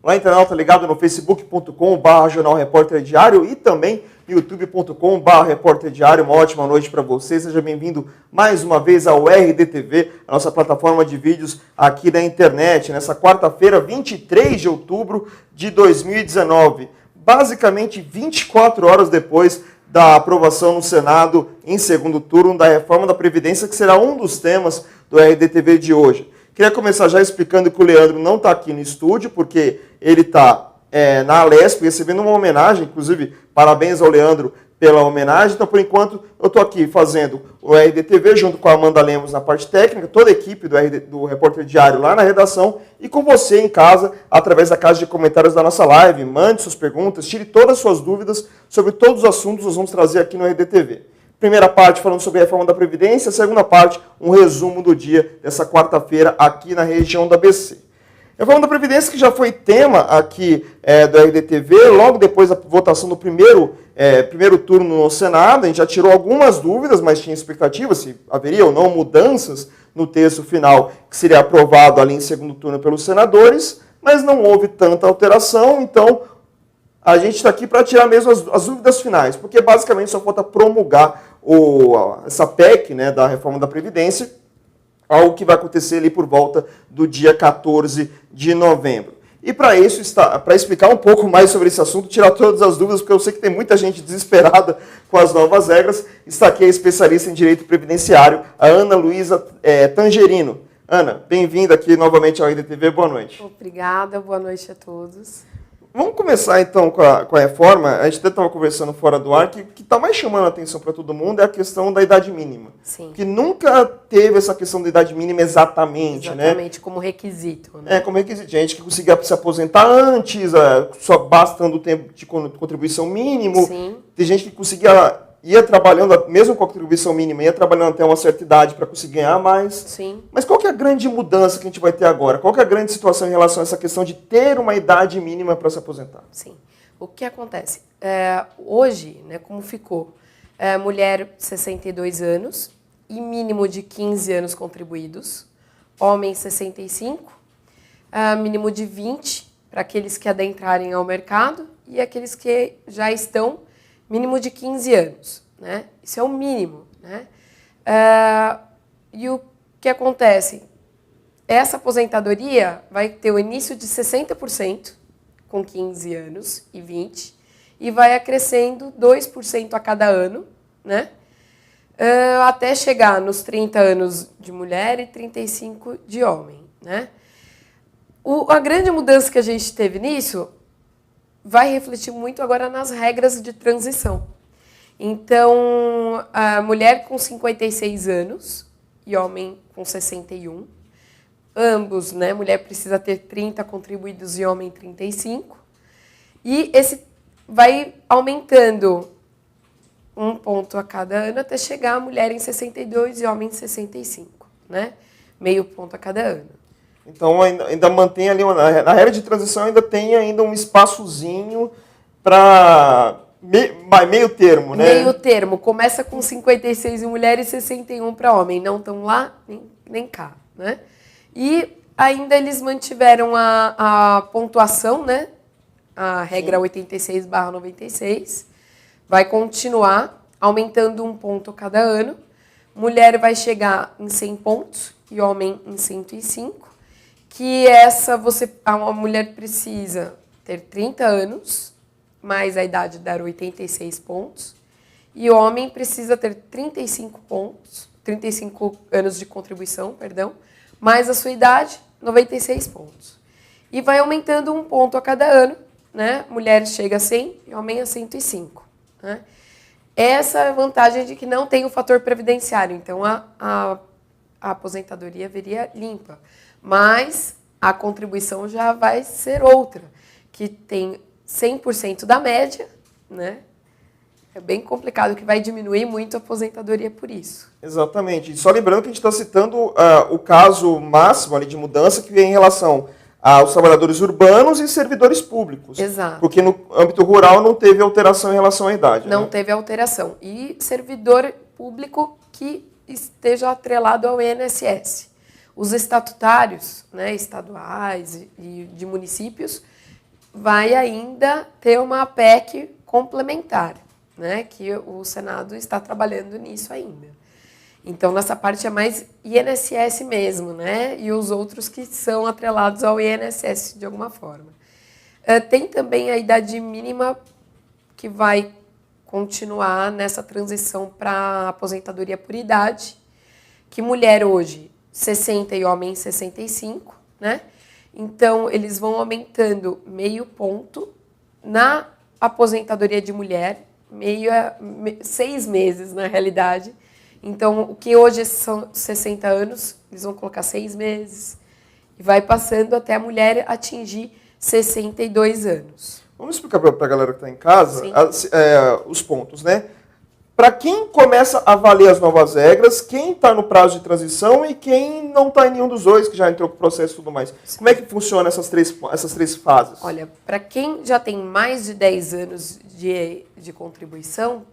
Lá internauta ligado no facebook.com/, Jornal Repórter Diário e também youtube.com/, Repórter Diário. Uma ótima noite para você. Seja bem-vindo mais uma vez ao RDTV, a nossa plataforma de vídeos aqui da internet, nessa quarta-feira, 23 de outubro de 2019. Basicamente 24 horas depois da aprovação no Senado em segundo turno da reforma da Previdência, que será um dos temas do RDTV de hoje. Queria começar já explicando que o Leandro não está aqui no estúdio, porque ele está na Alesp, recebendo uma homenagem, inclusive, parabéns ao Leandro pela homenagem. Então, por enquanto, eu estou aqui fazendo o RDTV junto com a Amanda Lemos na parte técnica, toda a equipe do Repórter Diário lá na redação e com você em casa, através da caixa de comentários da nossa live. Mande suas perguntas, tire todas as suas dúvidas sobre todos os assuntos que nós vamos trazer aqui no RDTV. Primeira parte falando sobre a reforma da Previdência, segunda parte, um resumo do dia dessa quarta-feira aqui na região da BC. A reforma da Previdência que já foi tema aqui do RDTV, logo depois da votação do primeiro turno no Senado, a gente já tirou algumas dúvidas, mas tinha expectativa se haveria ou não mudanças no texto final que seria aprovado ali em segundo turno pelos senadores, mas não houve tanta alteração, então a gente está aqui para tirar mesmo as dúvidas finais, porque basicamente só falta promulgar essa PEC, né, da reforma da Previdência, algo que vai acontecer ali por volta do dia 14 de novembro. E para isso, para explicar um pouco mais sobre esse assunto, tirar todas as dúvidas, porque eu sei que tem muita gente desesperada com as novas regras, está aqui a especialista em direito previdenciário, a Ana Luísa Tangerino. Ana, bem-vinda aqui novamente ao RDTV, boa noite. Obrigada, boa noite a todos. Vamos começar então com a reforma. A gente até estava conversando fora do ar, que está mais chamando a atenção para todo mundo é a questão da idade mínima. Sim. Que nunca teve essa questão da idade mínima exatamente, né? Exatamente, como requisito. Né? Como requisito. Gente que conseguia se aposentar antes, só bastando o tempo de contribuição mínimo. Sim. Tem gente que ia trabalhando, mesmo com a contribuição mínima, ia trabalhando até uma certa idade para conseguir ganhar mais. Sim. Mas qual que é a grande mudança que a gente vai ter agora? Qual que é a grande situação em relação a essa questão de ter uma idade mínima para se aposentar? Sim. O que acontece? Hoje, né, como ficou? Mulher 62 anos e mínimo de 15 anos contribuídos. Homem 65, mínimo de 20 para aqueles que adentrarem ao mercado e aqueles que já estão mínimo de 15 anos, né? Isso é o mínimo, né? E o que acontece? Essa aposentadoria vai ter o início de 60% com 15 anos e 20 e vai acrescendo 2% a cada ano, né? Até chegar nos 30 anos de mulher e 35 de homem, né? A grande mudança que a gente teve nisso vai refletir muito agora nas regras de transição. Então, a mulher com 56 anos e homem com 61, ambos, né, mulher precisa ter 30 contribuídos e homem 35, e esse vai aumentando 1 ponto a cada ano até chegar a mulher em 62 e homem em 65, né? Meio ponto a cada ano. Então, ainda mantém ali, na regra de transição, ainda tem ainda um espaçozinho para meio termo, né? Meio termo. Começa com 56 em mulher e 61 para homem. Não estão lá, nem cá, né? E ainda eles mantiveram a pontuação, né? A regra 86/96. Vai continuar aumentando 1 ponto a cada ano. Mulher vai chegar em 100 pontos e homem em 105. Que a mulher precisa ter 30 anos, mais a idade dar 86 pontos, e o homem precisa ter 35 anos de contribuição, mais a sua idade, 96 pontos. E vai aumentando 1 ponto a cada ano, né? Mulher chega a 100 e homem a 105. Né? Essa é a vantagem de que não tem o fator previdenciário, então a aposentadoria viria limpa. Mas a contribuição já vai ser outra, que tem 100% da média, né? É bem complicado, que vai diminuir muito a aposentadoria por isso. Exatamente. E só lembrando que a gente está citando o caso máximo ali de mudança que vem em relação aos trabalhadores urbanos e servidores públicos. Exato. Porque no âmbito rural não teve alteração em relação à idade. Não teve alteração. E servidor público que esteja atrelado ao INSS. Os estatutários, né, estaduais e de municípios, vai ainda ter uma PEC complementar, né? Que o Senado está trabalhando nisso ainda. Então, nessa parte é mais INSS mesmo, né? E os outros que são atrelados ao INSS de alguma forma. Tem também a idade mínima que vai continuar nessa transição para aposentadoria por idade, que mulher hoje 60 e homem 65, né? Então, eles vão aumentando meio ponto na aposentadoria de mulher, 6 meses na realidade. Então, o que hoje são 60 anos, eles vão colocar 6 meses. E vai passando até a mulher atingir 62 anos. Vamos explicar para a galera que está em casa os pontos, né? Para quem começa a valer as novas regras, quem está no prazo de transição e quem não está em nenhum dos dois, que já entrou com o processo e tudo mais. Como é que funciona essas três fases? Olha, para quem já tem mais de 10 anos de contribuição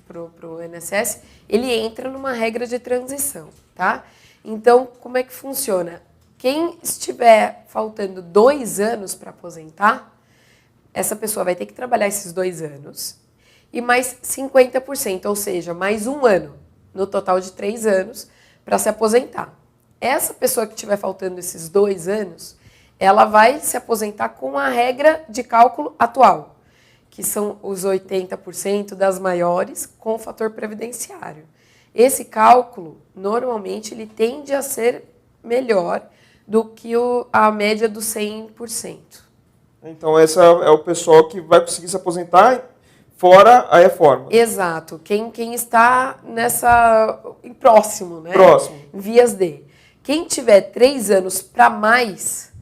para o INSS, ele entra numa regra de transição, tá? Então, como é que funciona? Quem estiver faltando 2 anos para aposentar, essa pessoa vai ter que trabalhar esses 2 anos e mais 50%, ou seja, mais 1 ano, no total de 3 anos, para se aposentar. Essa pessoa que estiver faltando esses 2 anos, ela vai se aposentar com a regra de cálculo atual, que são os 80% das maiores com o fator previdenciário. Esse cálculo, normalmente, ele tende a ser melhor do que a média dos 100%. Então, esse é o pessoal que vai conseguir se aposentar fora a reforma. Exato. Quem está próximo, né? Próximo. Vias de. Quem tiver 3 anos para mais,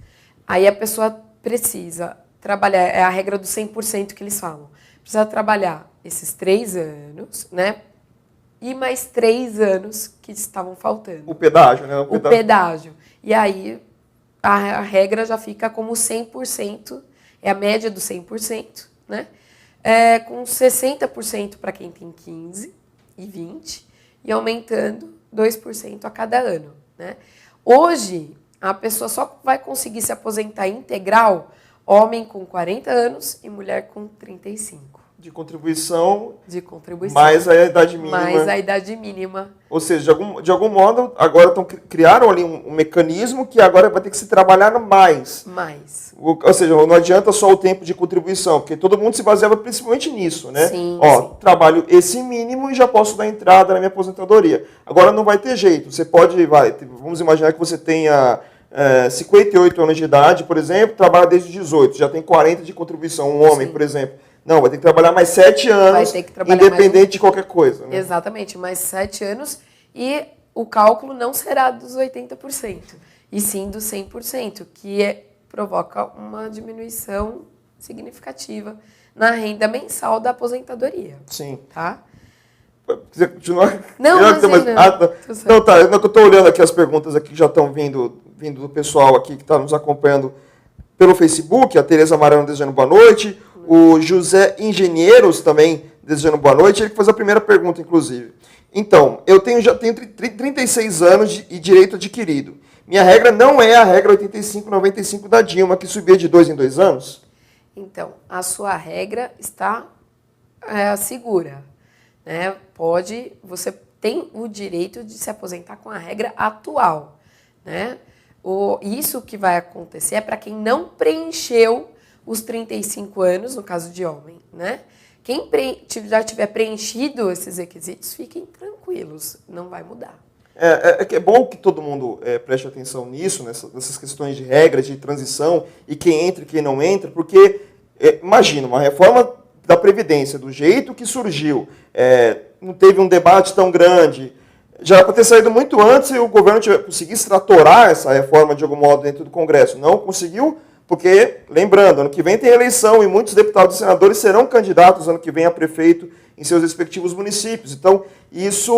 aí a pessoa precisa trabalhar, é a regra dos 100% que eles falam. Precisa trabalhar esses 3 anos, né? E mais 3 anos que estavam faltando. O pedágio, né? O pedágio. E aí a regra já fica como 100%, é a média do 100%, né? Com 60% para quem tem 15 e 20, e aumentando 2% a cada ano, né? Hoje, a pessoa só vai conseguir se aposentar integral homem com 40 anos e mulher com 35. De contribuição. De contribuição. Mais a idade mínima. Mais a idade mínima. Ou seja, de algum modo, agora criaram ali um mecanismo que agora vai ter que se trabalhar mais. Mais. Ou seja, não adianta só o tempo de contribuição, porque todo mundo se baseava principalmente nisso, né? Sim, sim. Trabalho esse mínimo e já posso dar entrada na minha aposentadoria. Agora não vai ter jeito. Você pode, vamos imaginar que você tenha 58 anos de idade, por exemplo, trabalha desde 18, já tem 40 de contribuição, um homem, sim, por exemplo. Não, vai ter que trabalhar mais 7 anos, independente de qualquer coisa. Né? Exatamente, mais 7 anos e o cálculo não será dos 80%, e sim dos 100%, que provoca uma diminuição significativa na renda mensal da aposentadoria. Sim. Tá? Quiser continuar? Não, não, tá. Eu estou olhando aqui as perguntas aqui que já estão vindo do pessoal aqui que está nos acompanhando pelo Facebook, a Tereza Marano desejando boa noite, o José Engenheiros também desejando boa noite, ele que fez a primeira pergunta, inclusive. Então, já tenho 36 anos e direito adquirido. Minha regra não é a regra 85-95 da Dilma, que subia de 2 em 2 anos? Então, a sua regra está segura. Né? Você tem o direito de se aposentar com a regra atual. Né? Isso que vai acontecer é para quem não preencheu os 35 anos, no caso de homem, né? Quem já tiver preenchido esses requisitos, fiquem tranquilos, não vai mudar. É bom que todo mundo preste atenção nisso, nessas questões de regras, de transição, e quem entra e quem não entra, porque, imagina, uma reforma da Previdência, do jeito que surgiu, não teve um debate tão grande, já era para ter saído muito antes e o governo conseguisse tratorar essa reforma de algum modo dentro do Congresso. Não conseguiu, porque, lembrando, ano que vem tem eleição e muitos deputados e senadores serão candidatos ano que vem a prefeito em seus respectivos municípios. Então, isso,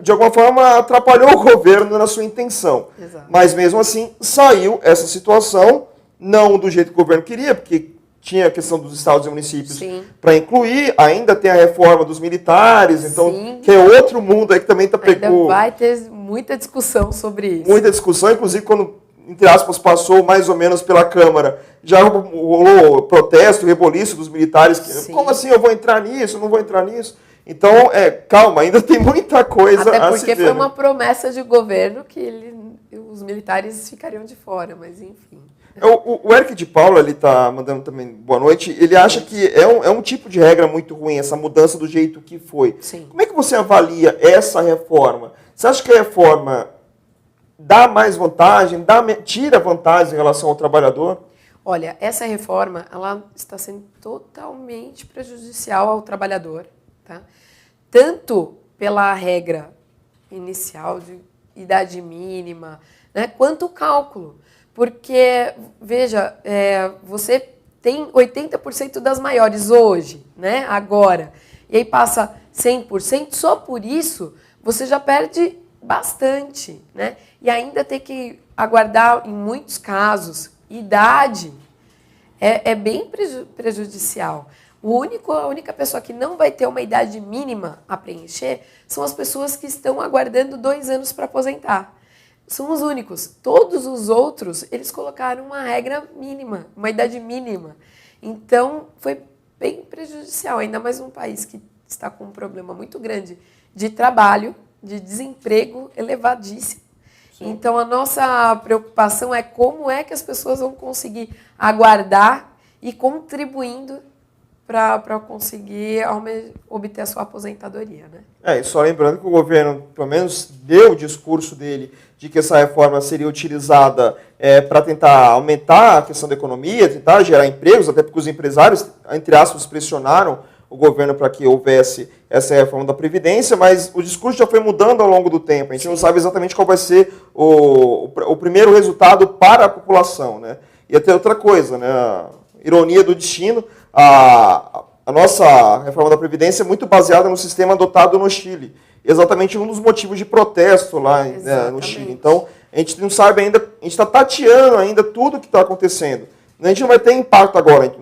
de alguma forma, atrapalhou o governo na sua intenção. Exato. Mas, mesmo assim, saiu essa situação, não do jeito que o governo queria, porque tinha a questão dos estados e municípios para incluir, ainda tem a reforma dos militares, então, sim, que é outro mundo aí que também está pegando. Ainda vai ter muita discussão sobre isso. Muita discussão, inclusive quando entre aspas, passou mais ou menos pela Câmara, já rolou protesto, reboliço dos militares, que, como assim eu vou entrar nisso, não vou entrar nisso? Então, calma, ainda tem muita coisa Até a se porque ver, foi né? uma promessa de governo que os militares ficariam de fora, mas enfim. O Eric de Paula, ele está mandando também boa noite, ele acha que é um tipo de regra muito ruim, essa mudança do jeito que foi. Sim. Como é que você avalia essa reforma? Você acha que a reforma dá mais vantagem, tira vantagem em relação ao trabalhador? Olha, essa reforma ela está sendo totalmente prejudicial ao trabalhador, tá? Tanto pela regra inicial de idade mínima, né, quanto o cálculo. Porque, veja, você tem 80% das maiores hoje, né, agora, e aí passa 100%, só por isso você já perde bastante, né? E ainda tem que aguardar, em muitos casos, idade é bem prejudicial. A única pessoa que não vai ter uma idade mínima a preencher são as pessoas que estão aguardando 2 anos para aposentar. São os únicos. Todos os outros, eles colocaram uma regra mínima, uma idade mínima. Então, foi bem prejudicial, ainda mais um país que está com um problema muito grande de trabalho, de desemprego elevadíssimo. Sim. Então, a nossa preocupação é como é que as pessoas vão conseguir aguardar e contribuindo para conseguir obter a sua aposentadoria, né? E só lembrando que o governo, pelo menos, deu o discurso dele de que essa reforma seria utilizada para tentar aumentar a questão da economia, tentar gerar empregos, até porque os empresários, entre aspas, pressionaram o governo para que houvesse essa reforma da Previdência, mas o discurso já foi mudando ao longo do tempo. A gente não sabe exatamente qual vai ser o primeiro resultado para a população, né? E até outra coisa, né? A ironia do destino, a nossa reforma da Previdência é muito baseada no sistema adotado no Chile. Exatamente um dos motivos de protesto lá, né, no Chile. Então, a gente não sabe ainda, a gente está tateando ainda tudo o que está acontecendo. A gente não vai ter impacto agora.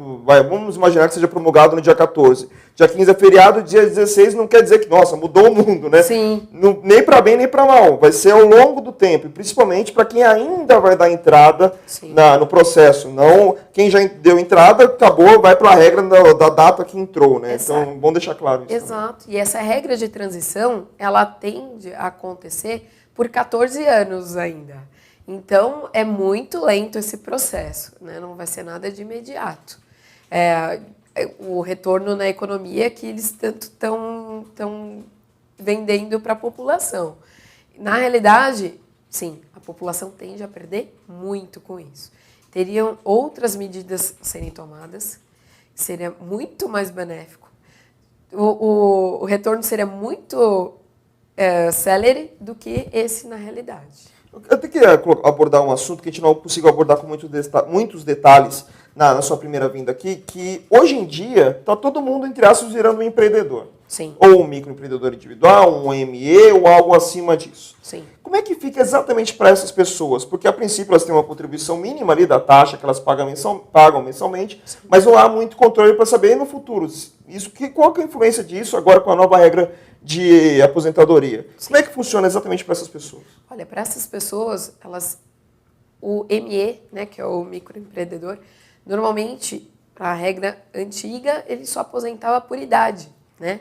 Vamos imaginar que seja promulgado no dia 14. Dia 15 é feriado, dia 16 não quer dizer que, nossa, mudou o mundo, né? Sim. Nem para bem, nem para mal. Vai ser ao longo do tempo, e principalmente para quem ainda vai dar entrada no processo. Não quem já deu entrada, acabou, vai para a regra da data que entrou, né? Exato. Então, bom deixar claro isso. Exato. Também. E essa regra de transição, ela tende a acontecer por 14 anos ainda. Então, é muito lento esse processo, né? Não vai ser nada de imediato. O retorno na economia que eles tanto estão vendendo para a população. Na realidade, sim, a população tende a perder muito com isso. Teriam outras medidas a serem tomadas, seria muito mais benéfico. O retorno seria muito célere do que esse na realidade. Eu até queria abordar um assunto que a gente não conseguiu abordar com muitos detalhes na sua primeira vinda aqui, que hoje em dia está todo mundo, entre aspas, virando um empreendedor. Sim. Ou um microempreendedor individual, um ME ou algo acima disso. Sim. Como é que fica exatamente para essas pessoas? Porque, a princípio, elas têm uma contribuição mínima ali da taxa que elas pagam mensalmente, sim, mas não há muito controle para saber no futuro. Qual que é a influência disso agora com a nova regra de aposentadoria? Sim. Como é que funciona exatamente para essas pessoas? Olha, para essas pessoas, o ME, né, que é o microempreendedor, normalmente, a regra antiga, ele só aposentava por idade, né?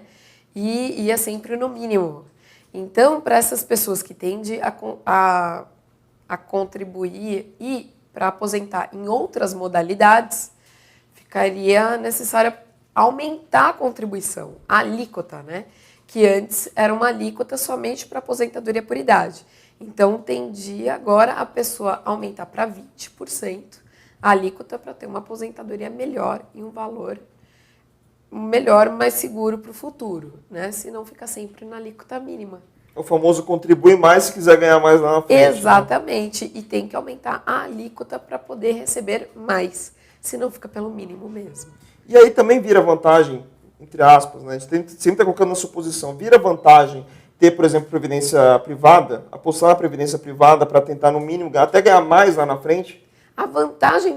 E ia sempre no mínimo. Então, para essas pessoas que tendem a contribuir e para aposentar em outras modalidades, ficaria necessário aumentar a contribuição, a alíquota, né? Que antes era uma alíquota somente para aposentadoria por idade. Então, tendia agora a pessoa aumentar para 20% a alíquota para ter uma aposentadoria melhor e um valor melhor, mais seguro para o futuro, né? Se não fica sempre na alíquota mínima. O famoso contribui mais se quiser ganhar mais lá na frente. Exatamente, né? E tem que aumentar a alíquota para poder receber mais, senão fica pelo mínimo mesmo. E aí também vira vantagem, entre aspas, né? A gente sempre está colocando na suposição, vira vantagem ter, por exemplo, previdência privada, apostar na previdência privada para tentar, no mínimo, até ganhar mais lá na frente? A vantagem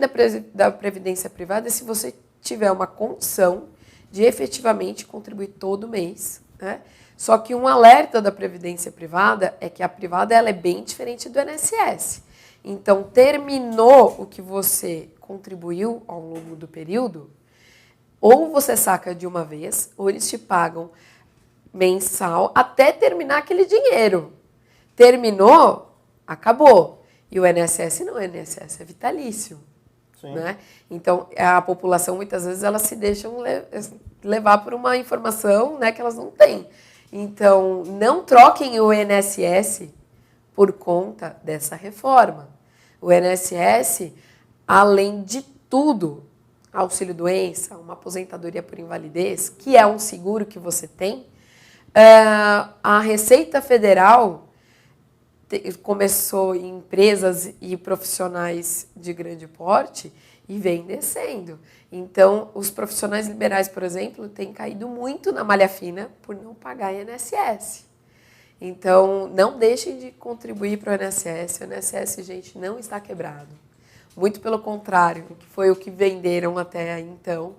da previdência privada é se você tiver uma condição de efetivamente contribuir todo mês, né? Só que um alerta da previdência privada é que a privada ela é bem diferente do INSS. Então, terminou o que você contribuiu ao longo do período, ou você saca de uma vez, ou eles te pagam mensal até terminar aquele dinheiro. Terminou, acabou. E o INSS não, o INSS é vitalício. Né? Então, a população, muitas vezes, elas se deixam levar por uma informação, né, que elas não têm. Então, não troquem o INSS por conta dessa reforma. O INSS, além de tudo, auxílio-doença, uma aposentadoria por invalidez, que é um seguro que você tem, a Receita Federal começou em empresas e profissionais de grande porte e vem descendo. Então, os profissionais liberais, por exemplo, têm caído muito na malha fina por não pagar INSS. Então, não deixem de contribuir para o INSS. O INSS, gente, não está quebrado. Muito pelo contrário, que foi o que venderam até então.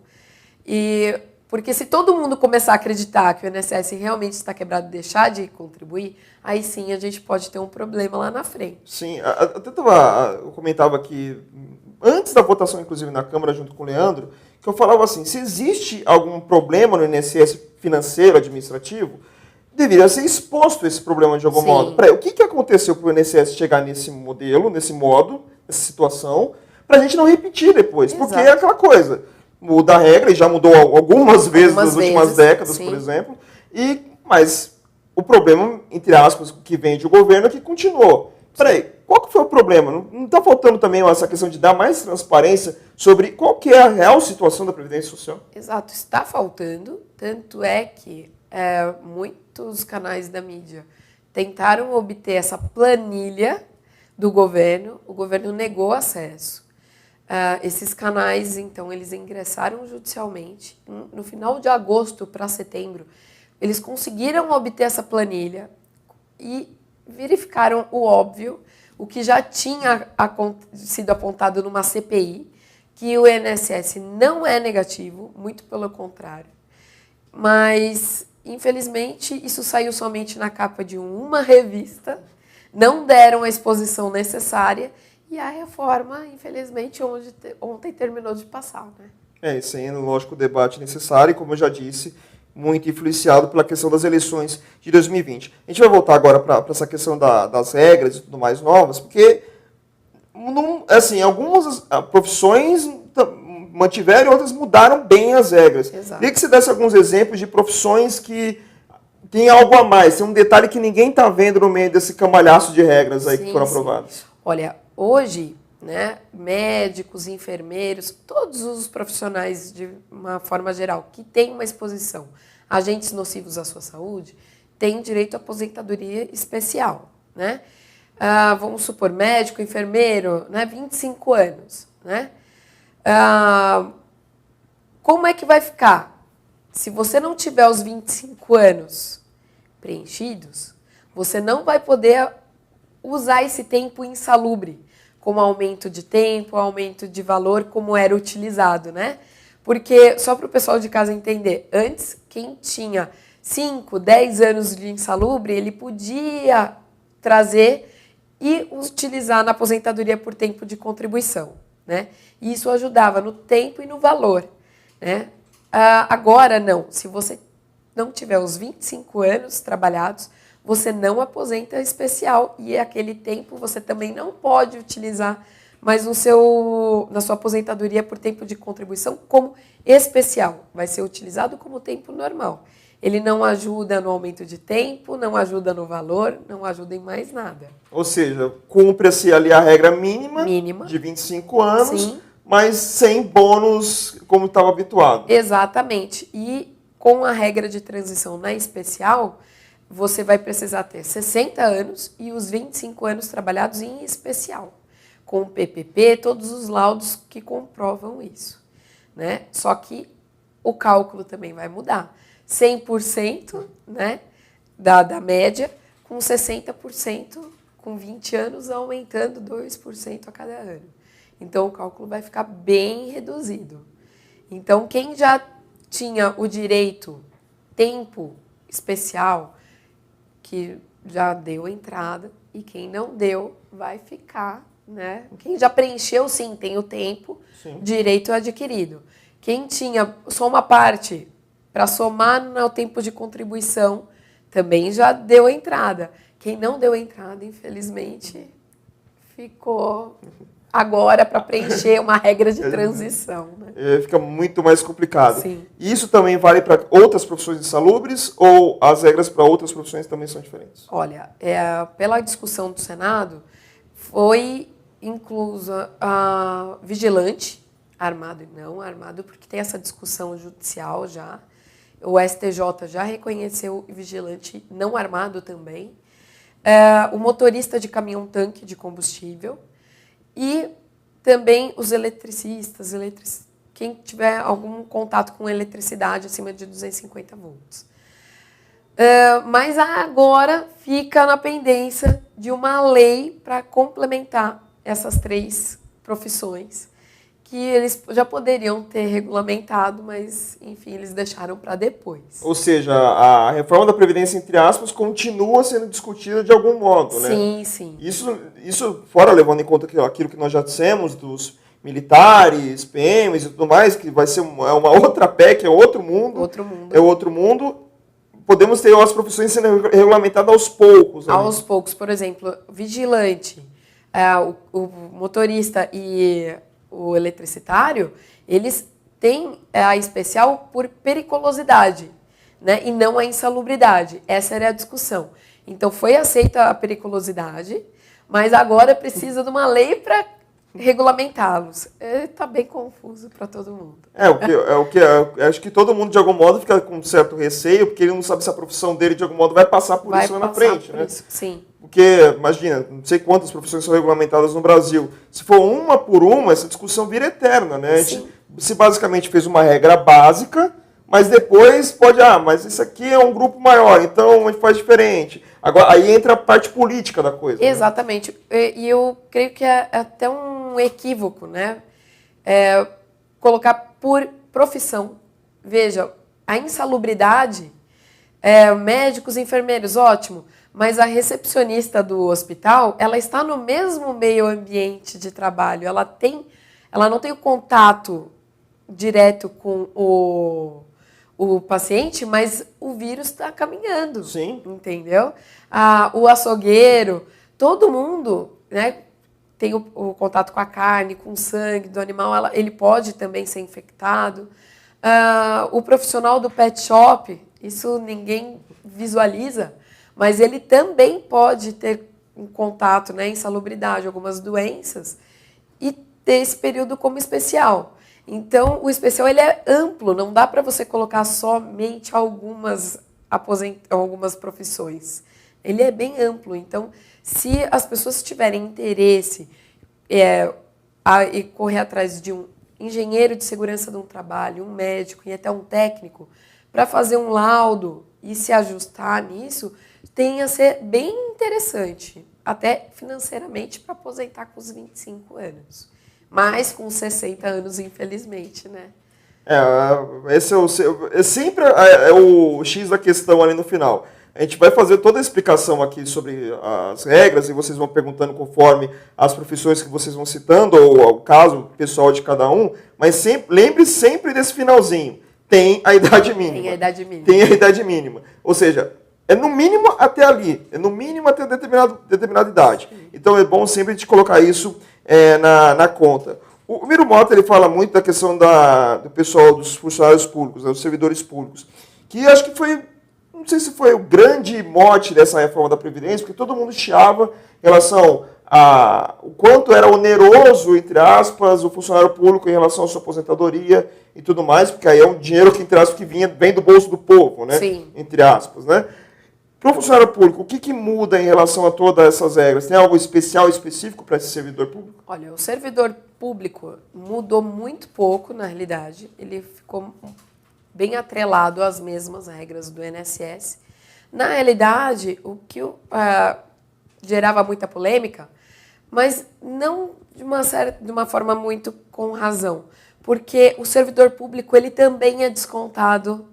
Porque se todo mundo começar a acreditar que o INSS realmente está quebrado e deixar de contribuir, aí sim a gente pode ter um problema lá na frente. Sim, eu comentava aqui, antes da votação, inclusive, na Câmara, junto com o Leandro, que eu falava assim, se existe algum problema no INSS financeiro, administrativo, deveria ser exposto esse problema de algum modo. O que aconteceu para o INSS chegar nesse modelo, nesse modo, nessa situação, para a gente não repetir depois? Exato. Porque é aquela coisa, muda a regra, e já mudou algumas vezes nas últimas décadas, sim, por exemplo, mas o problema, entre aspas, que vem do governo é que continuou. Peraí, qual que foi o problema? Não está faltando também essa questão de dar mais transparência sobre qual que é a real situação da Previdência Social? Exato, está faltando, tanto é que muitos canais da mídia tentaram obter essa planilha do governo, o governo negou acesso. Esses canais, então, eles ingressaram judicialmente. No final de agosto para setembro, eles conseguiram obter essa planilha e verificaram o óbvio, o que já tinha sido apontado numa CPI, que o INSS não é negativo, muito pelo contrário. Mas, infelizmente, isso saiu somente na capa de uma revista, não deram a exposição necessária, e a reforma, infelizmente, ontem terminou de passar. Né? Isso aí é, lógico, o debate necessário e, como eu já disse, muito influenciado pela questão das eleições de 2020. A gente vai voltar agora para essa questão das regras e tudo mais novas, porque assim, algumas profissões mantiveram e outras mudaram bem as regras. Exato. Queria que você desse alguns exemplos de profissões que tem algo a mais, tem um detalhe que ninguém está vendo no meio desse cambalhaço de regras aí, sim, que foram aprovadas. Olha, hoje, né, médicos, enfermeiros, todos os profissionais de uma forma geral que têm uma exposição a agentes nocivos à sua saúde têm direito à aposentadoria especial. Né? Vamos supor, médico, enfermeiro, né, 25 anos. Né? Como é que vai ficar? Se você não tiver os 25 anos preenchidos, você não vai poder usar esse tempo insalubre, como aumento de tempo, aumento de valor, como era utilizado, né? Porque, só para o pessoal de casa entender, antes, quem tinha 5, 10 anos de insalubre, ele podia trazer e utilizar na aposentadoria por tempo de contribuição, né? E isso ajudava no tempo e no valor, né? Agora, não. Se você não tiver os 25 anos trabalhados, você não aposenta especial e aquele tempo você também não pode utilizar mais na sua aposentadoria por tempo de contribuição como especial. Vai ser utilizado como tempo normal. Ele não ajuda no aumento de tempo, não ajuda no valor, não ajuda em mais nada. Ou seja, cumpre-se ali a regra mínima de 25 anos, sim, mas sem bônus como estava habituado. Exatamente. E com a regra de transição na especial, você vai precisar ter 60 anos e os 25 anos trabalhados em especial, com o PPP, todos os laudos que comprovam isso. Né? Só que o cálculo também vai mudar. 100%, né, da média, com 60%, com 20 anos, aumentando 2% a cada ano. Então, o cálculo vai ficar bem reduzido. Então, quem já tinha o direito tempo especial, que já deu a entrada, e quem não deu vai ficar né? Quem já preencheu, sim, tem o tempo, Sim. direito adquirido. Quem tinha só uma parte para somar no tempo de contribuição, também já deu a entrada. Quem não deu a entrada, infelizmente, ficou agora para preencher uma regra de transição. Né? Fica muito mais complicado. Sim. Isso também vale para outras profissões insalubres ou as regras para outras profissões também são diferentes? Olha, pela discussão do Senado, foi inclusa a vigilante, armado e não armado, porque tem essa discussão judicial já. O STJ já reconheceu o vigilante não armado também. O motorista de caminhão-tanque de combustível e também os eletricistas, quem tiver algum contato com eletricidade acima de 250 volts. Mas agora fica na pendência de uma lei para complementar essas 3 profissões, que eles já poderiam ter regulamentado, mas, enfim, eles deixaram para depois. Ou seja, a reforma da Previdência, entre aspas, continua sendo discutida de algum modo, né? Sim, sim. Isso fora levando em conta aquilo que nós já dissemos, dos militares, PMs e tudo mais, que vai ser uma outra PEC, é outro mundo. Outro mundo. É outro mundo. Podemos ter as profissões sendo regulamentadas aos poucos. Né? Aos poucos, por exemplo, vigilante, o motorista e o eletricitário, eles têm a especial por periculosidade, né? E não a insalubridade. Essa era a discussão. Então, foi aceita a periculosidade, mas agora precisa de uma lei para regulamentá-los. Está bem confuso para todo mundo. Acho que todo mundo, de algum modo, fica com um certo receio, porque ele não sabe se a profissão dele, de algum modo, vai passar por isso lá na frente. Né? Isso, sim. Porque, imagina, não sei quantas profissões são regulamentadas no Brasil. Se for uma por uma, essa discussão vira eterna, né? A gente se basicamente fez uma regra básica, mas depois pode, mas isso aqui é um grupo maior, então a gente faz diferente. Agora, aí entra a parte política da coisa. Exatamente. Né? E eu creio que é até um equívoco, né? Colocar por profissão. Veja, a insalubridade, médicos, enfermeiros, ótimo, mas a recepcionista do hospital, ela está no mesmo meio ambiente de trabalho, ela não tem o contato direto com o paciente, mas o vírus está caminhando. Sim. Entendeu? O açougueiro, todo mundo, né, tem o contato com a carne, com o sangue do animal, ele pode também ser infectado. O profissional do pet shop, isso ninguém visualiza, mas ele também pode ter um contato, né, insalubridade, algumas doenças, e ter esse período como especial. Então, o especial ele é amplo, não dá para você colocar somente algumas profissões. Ele é bem amplo. Então, se as pessoas tiverem interesse e correr atrás de um engenheiro de segurança de um trabalho, um médico e até um técnico, para fazer um laudo e se ajustar nisso, tem a ser bem interessante, até financeiramente, para aposentar com os 25 anos. Mas com 60 anos, infelizmente, né? Esse sempre o X da questão ali no final. A gente vai fazer toda a explicação aqui sobre as regras e vocês vão perguntando conforme as profissões que vocês vão citando ou o caso pessoal de cada um, mas lembre sempre desse finalzinho. Tem a idade mínima. Tem a idade mínima. Tem a idade mínima. Ou seja, é no mínimo até ali. É no mínimo até determinada idade. Então é bom sempre a gente colocar isso na conta. O Miro Mota ele fala muito da questão do pessoal, dos funcionários públicos, dos servidores públicos, que acho que foi, não sei se foi o grande mote dessa reforma da Previdência, porque todo mundo chiava em relação a o quanto era oneroso, entre aspas, o funcionário público em relação à sua aposentadoria e tudo mais, porque aí é um dinheiro que, entre aspas, que vem do bolso do povo, né? Sim. Entre aspas, né? Para o funcionário público, o que muda em relação a todas essas regras? Tem algo específico para esse servidor público? Olha, o servidor público mudou muito pouco, na realidade. Ele ficou bem atrelado às mesmas regras do INSS. Na realidade, o que gerava muita polêmica, mas não de uma forma muito com razão, porque o servidor público ele também é descontado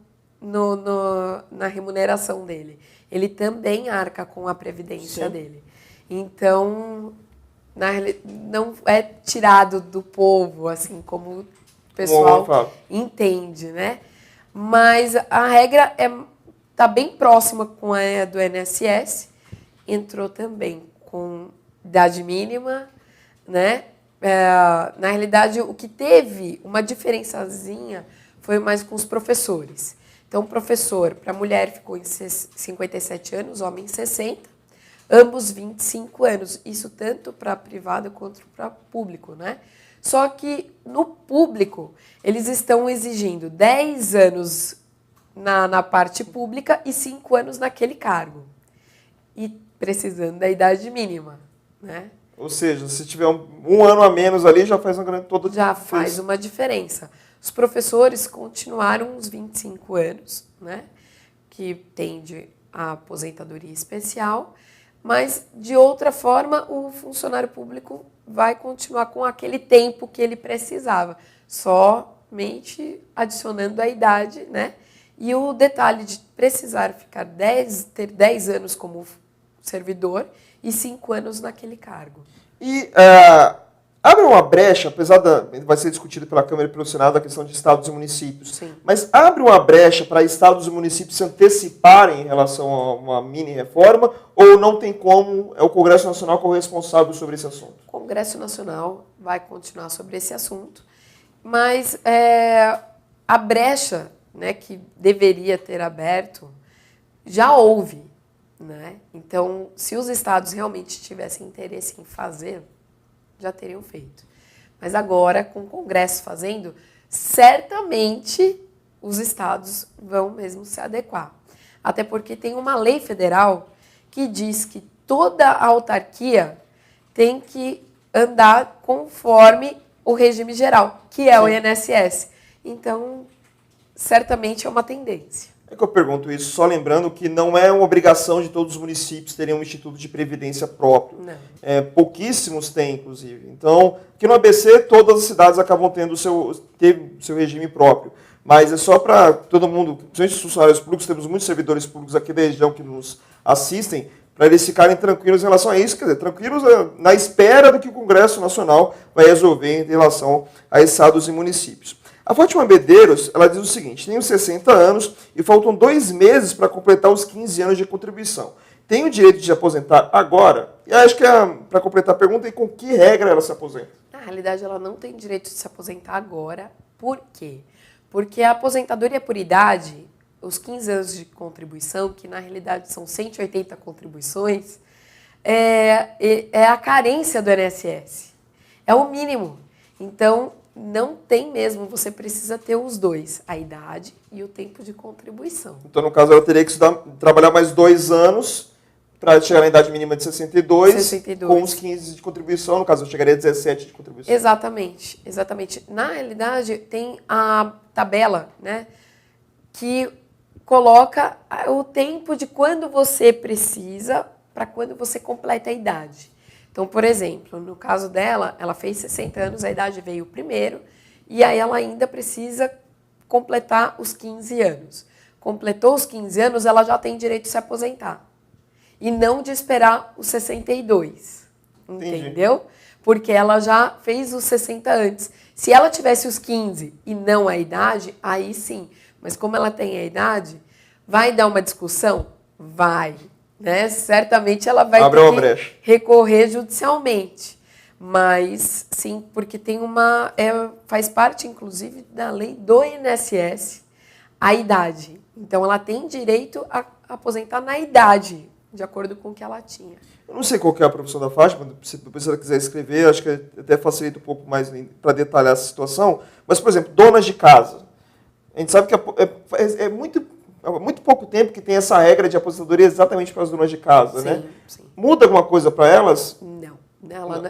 na remuneração dele. Ele também arca com a previdência dele. Então, não é tirado do povo, assim como o pessoal entende, né? Mas a regra tá bem próxima com a do INSS, entrou também com idade mínima, né? Na realidade, o que teve uma diferençazinha foi mais com os professores. Então, professor, para mulher ficou em 57 anos, homem 60, ambos 25 anos. Isso tanto para privado quanto para público, né? Só que no público, eles estão exigindo 10 anos na parte pública e 5 anos naquele cargo. E precisando da idade mínima, né? Ou seja, se tiver um ano a menos ali, já faz uma grande toda já faz uma diferença. Os professores continuaram uns 25 anos, né? Que tende a aposentadoria especial, mas de outra forma o funcionário público vai continuar com aquele tempo que ele precisava, somente adicionando a idade, né? E o detalhe de precisar ficar ter 10 anos como servidor e 5 anos naquele cargo. E abre uma brecha, apesar vai ser discutido pela Câmara e pelo Senado a questão de estados e municípios, Sim. Mas abre uma brecha para estados e municípios se anteciparem em relação a uma mini-reforma, ou não tem como, é o Congresso Nacional que é o responsável sobre esse assunto? O Congresso Nacional vai continuar sobre esse assunto, mas a brecha, né, que deveria ter aberto já houve. Né? Então, se os estados realmente tivessem interesse em fazer, já teriam feito. Mas agora, com o Congresso fazendo, certamente os estados vão mesmo se adequar. Até porque tem uma lei federal que diz que toda a autarquia tem que andar conforme o regime geral, que é o INSS. Então, certamente é uma tendência. É que eu pergunto isso, só lembrando que não é uma obrigação de todos os municípios terem um instituto de previdência próprio. Não. Pouquíssimos têm, inclusive. Então, aqui no ABC, todas as cidades acabam tendo o seu regime próprio. Mas é só para todo mundo, principalmente os funcionários públicos, temos muitos servidores públicos aqui da região que nos assistem, para eles ficarem tranquilos em relação a isso, quer dizer, tranquilos na espera do que o Congresso Nacional vai resolver em relação a estados e municípios. A Fátima Medeiros, ela diz o seguinte: tenho 60 anos e faltam 2 meses para completar os 15 anos de contribuição. Tenho o direito de aposentar agora? E acho que para completar a pergunta, e com que regra ela se aposenta? Na realidade, ela não tem direito de se aposentar agora. Por quê? Porque a aposentadoria por idade, os 15 anos de contribuição, que na realidade são 180 contribuições, é a carência do INSS. É o mínimo. Então, não tem mesmo, você precisa ter os dois, a idade e o tempo de contribuição. Então, no caso, ela teria que trabalhar mais 2 anos para chegar na idade mínima de 62, com os 15 de contribuição, no caso, eu chegaria a 17 de contribuição. Exatamente, exatamente. Na realidade, tem a tabela, né, que coloca o tempo de quando você precisa para quando você completa a idade. Então, por exemplo, no caso dela, ela fez 60 anos, a idade veio primeiro, e aí ela ainda precisa completar os 15 anos. Completou os 15 anos, ela já tem direito de se aposentar. E não de esperar os 62. Entendeu? Entendi. Porque ela já fez os 60 antes. Se ela tivesse os 15 e não a idade, aí sim. Mas como ela tem a idade, vai dar uma discussão? Vai. Né? Certamente ela vai ter que recorrer judicialmente. Mas, sim, porque tem faz parte, inclusive, da lei do INSS, a idade. Então, ela tem direito a aposentar na idade, de acordo com o que ela tinha. Eu não sei qual que é a profissão da Fátima, se depois ela quiser escrever, acho que até facilita um pouco mais para detalhar essa situação. Mas, por exemplo, donas de casa. A gente sabe que é muito pouco tempo que tem essa regra de aposentadoria exatamente para as donas de casa, né? Sim. Muda alguma coisa para elas? Não.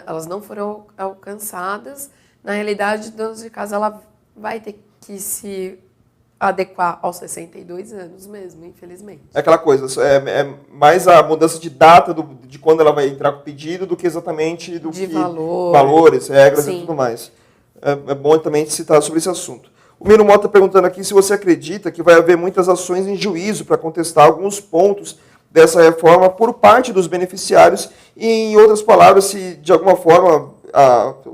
Elas não foram alcançadas. Na realidade, donas de casa, ela vai ter que se adequar aos 62 anos mesmo, infelizmente. É aquela coisa, é mais a mudança de data de quando ela vai entrar com o pedido do que exatamente valores, regras e tudo mais. É bom também citar sobre esse assunto. O Miro Mota está perguntando aqui se você acredita que vai haver muitas ações em juízo para contestar alguns pontos dessa reforma por parte dos beneficiários e, em outras palavras, se de alguma forma,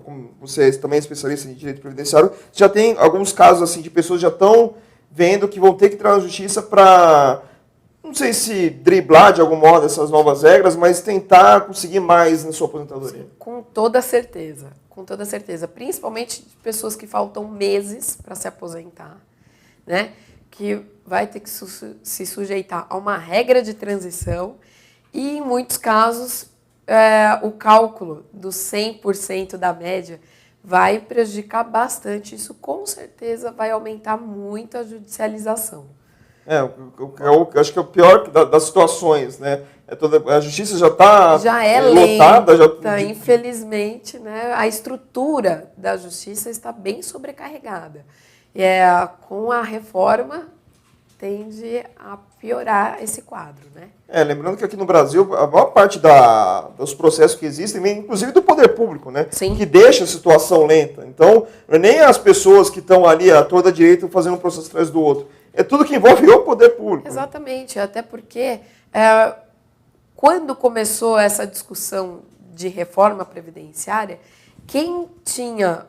como você também é especialista em direito previdenciário, já tem alguns casos assim de pessoas que já estão vendo que vão ter que entrar na justiça para, não sei se driblar de algum modo essas novas regras, mas tentar conseguir mais na sua aposentadoria. Sim, com toda certeza, principalmente de pessoas que faltam meses para se aposentar, né? Que vai ter que se sujeitar a uma regra de transição e, em muitos casos, o cálculo dos 100% da média vai prejudicar bastante. Isso, com certeza, vai aumentar muito a judicialização. Eu acho que é o pior das situações, né? A justiça já está lotada. Lenta, infelizmente, né? A estrutura da justiça está bem sobrecarregada. Com a reforma, tende a piorar esse quadro, né? Lembrando que aqui no Brasil, a maior parte dos processos que existem vem, inclusive, do poder público, né? Sim. Que deixa a situação lenta. Então, não é nem as pessoas que estão ali à torta direita fazendo um processo atrás do outro. É tudo que envolve o poder público. Exatamente, até porque quando começou essa discussão de reforma previdenciária, quem tinha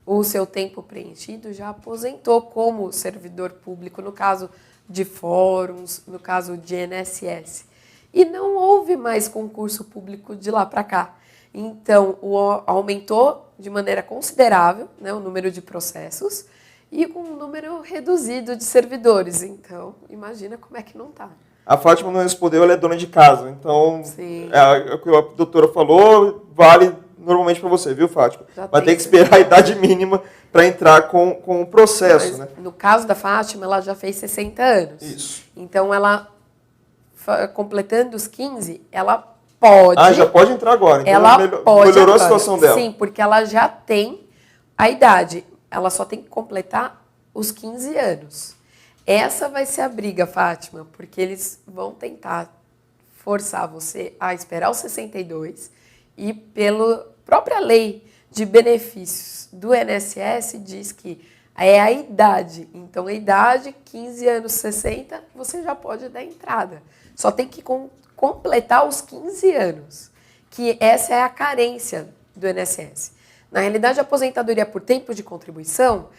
o seu tempo preenchido já aposentou como servidor público, no caso de fóruns, no caso de INSS. E não houve mais concurso público de lá para cá. Então, aumentou de maneira considerável, né, o número de processos e com um número reduzido de servidores. Então, imagina como é que não está. A Fátima não respondeu, ela é dona de casa. Então, Sim. O que a doutora falou vale normalmente para você, viu, Fátima? Vai ter que esperar a idade mínima para entrar com o processo. Né? No caso da Fátima, ela já fez 60 anos. Isso. Então, ela, completando os 15, ela pode... já pode entrar agora. Então, ela pode melhorou agora. A situação dela. Sim, porque ela já tem a idade. Ela só tem que completar os 15 anos. Essa vai ser a briga, Fátima, porque eles vão tentar forçar você a esperar os 62 e pela própria lei de benefícios do INSS diz que é a idade. Então, a idade, 15 anos, 60, você já pode dar entrada. Só tem que completar os 15 anos, que essa é a carência do INSS. Na realidade, a aposentadoria por tempo de contribuição,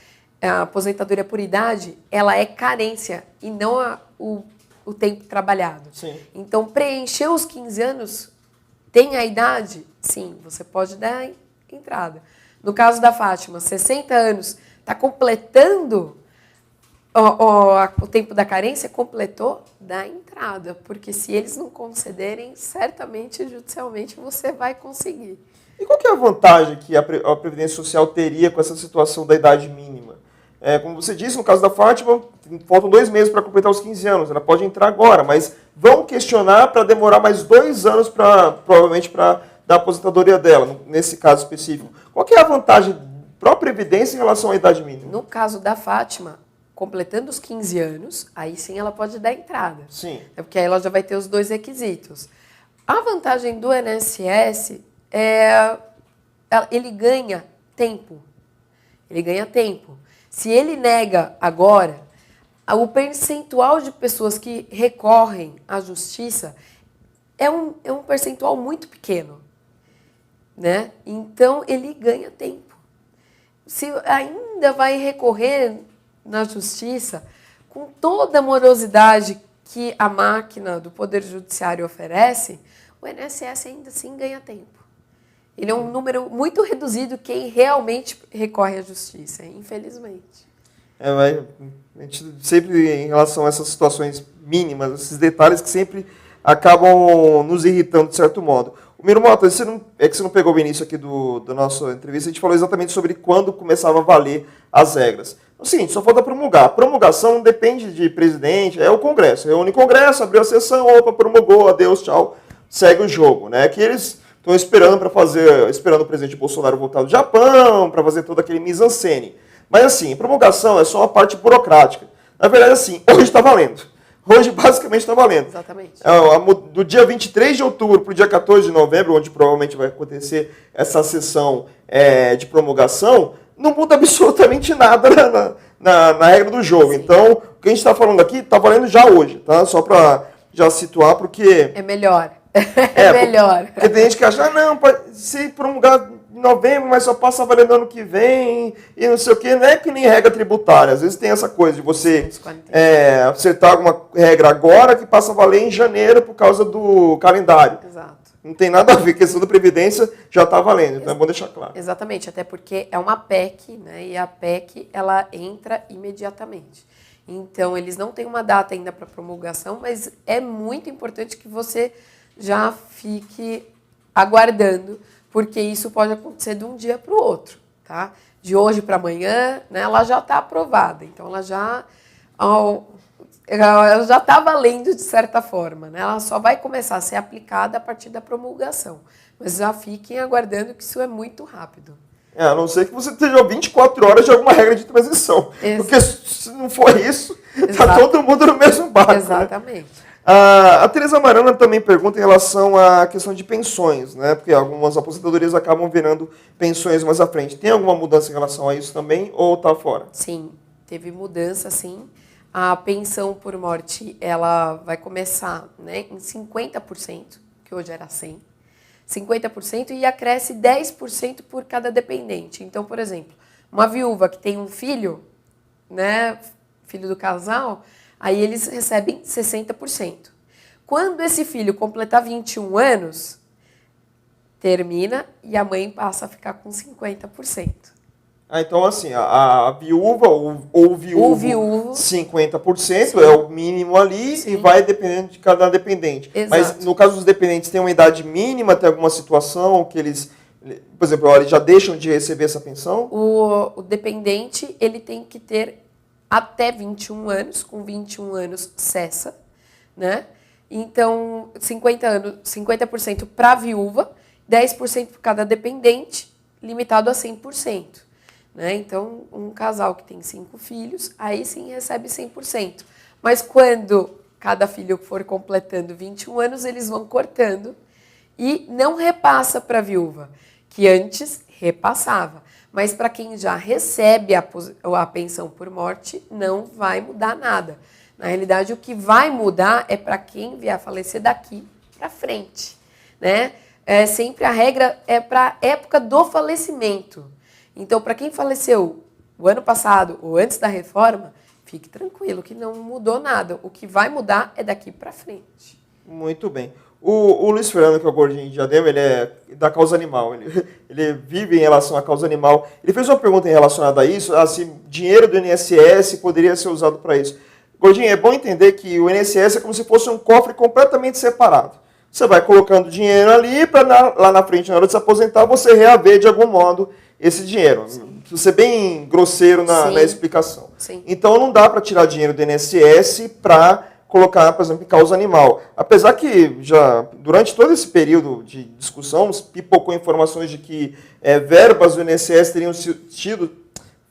a aposentadoria por idade, ela é carência e não o tempo trabalhado. Sim. Então, preencher os 15 anos, tem a idade? Sim, você pode dar entrada. No caso da Fátima, 60 anos, está completando o tempo da carência, completou, dá entrada. Porque se eles não concederem, certamente, judicialmente, você vai conseguir. E qual que é a vantagem que a Previdência Social teria com essa situação da idade mínima? Como você disse, no caso da Fátima, faltam 2 meses para completar os 15 anos. Ela pode entrar agora, mas vão questionar para demorar mais 2 anos, provavelmente, para dar a aposentadoria dela, nesse caso específico. Qual que é a vantagem para a Previdência em relação à idade mínima? No caso da Fátima, completando os 15 anos, aí sim ela pode dar entrada. Sim. Porque aí ela já vai ter os 2 requisitos. A vantagem do INSS ele ganha tempo. Ele ganha tempo. Se ele nega agora, o percentual de pessoas que recorrem à justiça é um percentual muito pequeno. Né? Então, ele ganha tempo. Se ainda vai recorrer na justiça, com toda a morosidade que a máquina do Poder Judiciário oferece, o INSS ainda assim ganha tempo. Ele é um número muito reduzido quem realmente recorre à justiça, infelizmente. A gente sempre, em relação a essas situações mínimas, esses detalhes que sempre acabam nos irritando de certo modo. O Mirumota, você não pegou o início aqui da nossa entrevista, a gente falou exatamente sobre quando começava a valer as regras. É o seguinte, só falta promulgar. A promulgação não depende de presidente, é o Congresso. Reúne o Congresso, abriu a sessão, opa, promulgou, adeus, tchau, segue o jogo. Né? Que eles estão esperando o presidente Bolsonaro voltar do Japão, para fazer todo aquele mise-en-scène. Mas assim, promulgação é só uma parte burocrática. Na verdade, assim, hoje está valendo. Hoje, basicamente, está valendo. Exatamente. Do dia 23 de outubro para o dia 14 de novembro, onde provavelmente vai acontecer essa sessão de promulgação, não muda absolutamente nada na regra do jogo. Sim. Então, o que a gente está falando aqui está valendo já hoje, tá? Só para já situar, porque... É melhor. É melhor. Porque tem gente que acha, não, se promulgar em novembro, mas só passa valendo ano que vem, e não sei o quê. Não é que nem regra tributária. Às vezes tem essa coisa de você acertar alguma regra agora que passa a valer em janeiro por causa do calendário. Exato. Não tem nada a ver, a questão da Previdência já está valendo, então é bom deixar claro. Exatamente, até porque é uma PEC, né? E a PEC, ela entra imediatamente. Então, eles não têm uma data ainda para promulgação, mas é muito importante que você já fique aguardando, porque isso pode acontecer de um dia para o outro, tá? De hoje para amanhã, né, ela já está aprovada, então ela já está valendo de certa forma, né? Ela só vai começar a ser aplicada a partir da promulgação, mas já fiquem aguardando que isso é muito rápido. A não ser que você esteja 24 horas de alguma regra de transição, porque se não for isso, está todo mundo no mesmo barco. Exatamente. Né? A Tereza Marana também pergunta em relação à questão de pensões, né? Porque algumas aposentadorias acabam virando pensões mais à frente. Tem alguma mudança em relação a isso também ou está fora? Sim, teve mudança, sim. A pensão por morte, ela vai começar, né, em 50%, que hoje era 100%, 50% e acresce 10% por cada dependente. Então, por exemplo, uma viúva que tem um filho, né, filho do casal, aí eles recebem 60%. Quando esse filho completar 21 anos, termina e a mãe passa a ficar com 50%. Então, assim, a viúva ou o viúvo 50% sim. É o mínimo ali sim. E vai dependendo de cada dependente. Exato. Mas no caso dos dependentes, tem uma idade mínima, tem alguma situação que eles, por exemplo, eles já deixam de receber essa pensão? O dependente, ele tem que ter até 21 anos, com 21 anos cessa, né? Então, 50% para a viúva, 10% por cada dependente, limitado a 100%. Né? Então, um casal que tem 5 filhos, aí sim recebe 100%. Mas quando cada filho for completando 21 anos, eles vão cortando e não repassa para a viúva, que antes repassava. Mas para quem já recebe a pensão por morte, não vai mudar nada. Na realidade, o que vai mudar é para quem vier a falecer daqui para frente. Né? Sempre a regra é para a época do falecimento. Então, para quem faleceu o ano passado ou antes da reforma, fique tranquilo que não mudou nada. O que vai mudar é daqui para frente. Muito bem. O Luiz Fernando, que é o gordinho de Diadema, ele é da causa animal. Ele vive em relação à causa animal. Ele fez uma pergunta relacionada a isso, se dinheiro do INSS poderia ser usado para isso. Gordinho, é bom entender que o INSS é como se fosse um cofre completamente separado. Você vai colocando dinheiro ali para lá na frente, na hora de se aposentar, você reaver de algum modo esse dinheiro. Preciso ser bem grosseiro na explicação. Sim. Então não dá para tirar dinheiro do INSS para colocar, por exemplo, em causa animal. Apesar que já durante todo esse período de discussão pipocou informações de que verbas do INSS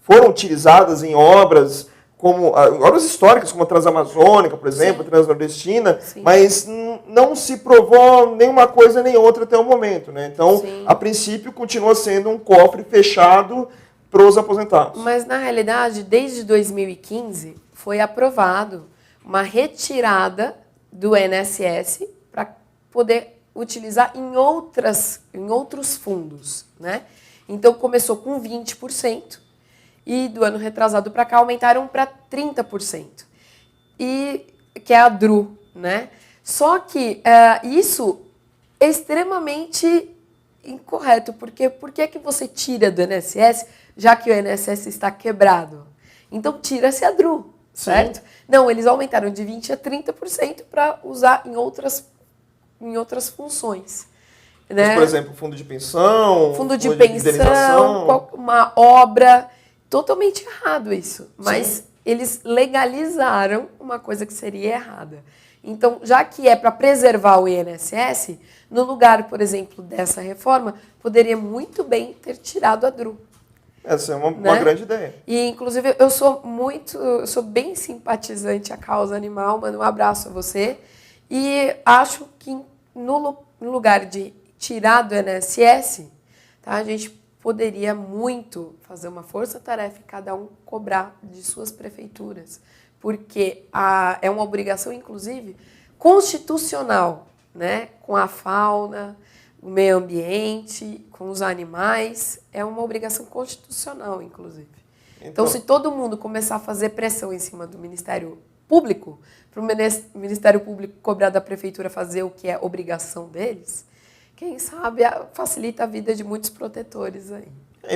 foram utilizadas em obras como obras históricas, como a Transamazônica, por exemplo, a Transnordestina, mas não se provou nenhuma coisa nem outra até o momento. Né? Então, a princípio, continua sendo um cofre fechado para os aposentados. Mas, na realidade, desde 2015, foi aprovado uma retirada do INSS para poder utilizar em outros fundos. Né? Então, começou com 20%. E do ano retrasado para cá aumentaram para 30%. E que é a DRU, né? Só que isso é extremamente incorreto, porque por que você tira do INSS, já que o INSS está quebrado? Então tira-se a DRU, certo? Não, eles aumentaram de 20% a 30% para usar em outras funções. Né? Mas, por exemplo, fundo de pensão, fundo de pensão, uma obra. Totalmente errado isso, mas eles legalizaram uma coisa que seria errada. Então, já que é para preservar o INSS, no lugar, por exemplo, dessa reforma, poderia muito bem ter tirado a DRU. Essa é uma grande ideia. E, inclusive, eu sou bem simpatizante à causa animal, mando um abraço a você. E acho que no lugar de tirar do INSS, tá, a gente poderia muito fazer uma força-tarefa e cada um cobrar de suas prefeituras. Porque é uma obrigação, inclusive, constitucional, né? Com a fauna, o meio ambiente, com os animais. É uma obrigação constitucional, inclusive. Então, se todo mundo começar a fazer pressão em cima do Ministério Público, para o Ministério Público cobrar da Prefeitura fazer o que é obrigação deles, quem sabe facilita a vida de muitos protetores aí.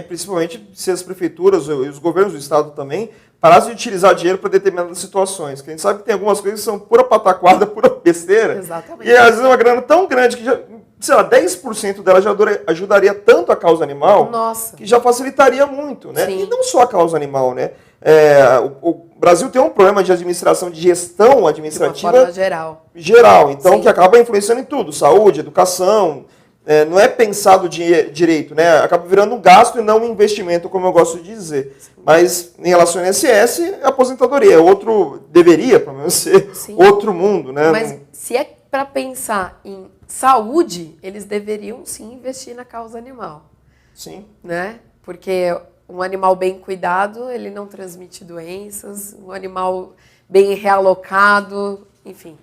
Principalmente se as prefeituras e os governos do estado também parassem de utilizar dinheiro para determinadas situações. Que a gente sabe que tem algumas coisas que são pura pataquada, pura besteira. Exatamente. E às vezes é uma grana tão grande que, já, sei lá, 10% dela já ajudaria tanto a causa animal, Nossa, que já facilitaria muito, né? Sim. E não só a causa animal, né? O Brasil tem um problema de administração, de gestão administrativa de uma forma geral, então Sim. que acaba influenciando em tudo, saúde, educação. Não é pensado direito, né? Acaba virando um gasto e não um investimento, como eu gosto de dizer. Sim. Mas em relação ao INSS, a aposentadoria deveria, pelo menos, ser Sim. outro mundo, né? Mas se é para pensar em saúde, eles deveriam sim investir na causa animal. Sim. Né? Porque um animal bem cuidado, ele não transmite doenças, um animal bem realocado, enfim.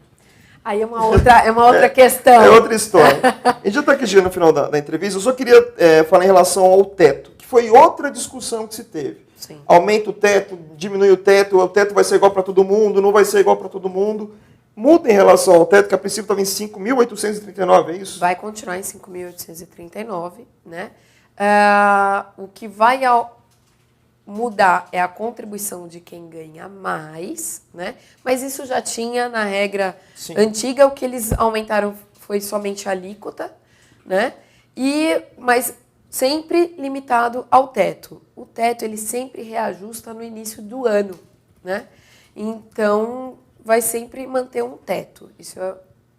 Aí é uma outra questão. É outra história. A gente já está aqui chegando no final da entrevista. Eu só queria falar em relação ao teto, que foi outra discussão que se teve. Sim. Aumenta o teto, diminui o teto vai ser igual para todo mundo, não vai ser igual para todo mundo. Muda em relação ao teto, que a princípio estava em 5.839, é isso? Vai continuar em 5.839, né? O que vai mudar é a contribuição de quem ganha mais, né? Mas isso já tinha na regra Sim. antiga, o que eles aumentaram foi somente a alíquota, né? Mas sempre limitado ao teto. O teto ele sempre reajusta no início do ano, né? Então vai sempre manter um teto. Isso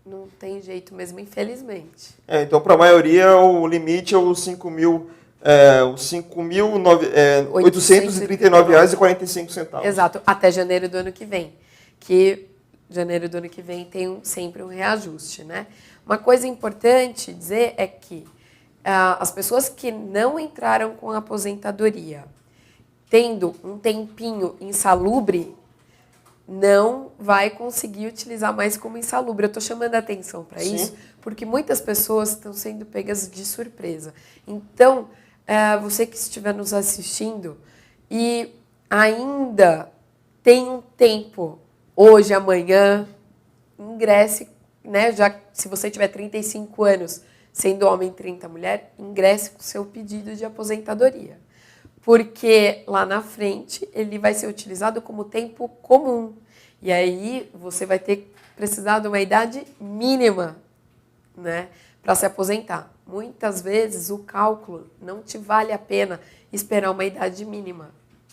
não tem jeito mesmo, infelizmente. Então, para a maioria, o limite é os os R$ 5.839,45. Exato, até janeiro do ano que vem. Que janeiro do ano que vem tem sempre um reajuste, né? Uma coisa importante dizer é que as pessoas que não entraram com a aposentadoria, tendo um tempinho insalubre, não vai conseguir utilizar mais como insalubre. Eu estou chamando a atenção para isso, porque muitas pessoas estão sendo pegas de surpresa. Então, você que estiver nos assistindo e ainda tem um tempo, hoje, amanhã, ingresse, né? Já se você tiver 35 anos, sendo homem e 30 mulher, ingresse com o seu pedido de aposentadoria. Porque lá na frente ele vai ser utilizado como tempo comum. E aí você vai ter precisado de uma idade mínima, né, para se aposentar. Muitas vezes o cálculo não te vale a pena esperar uma idade mínima,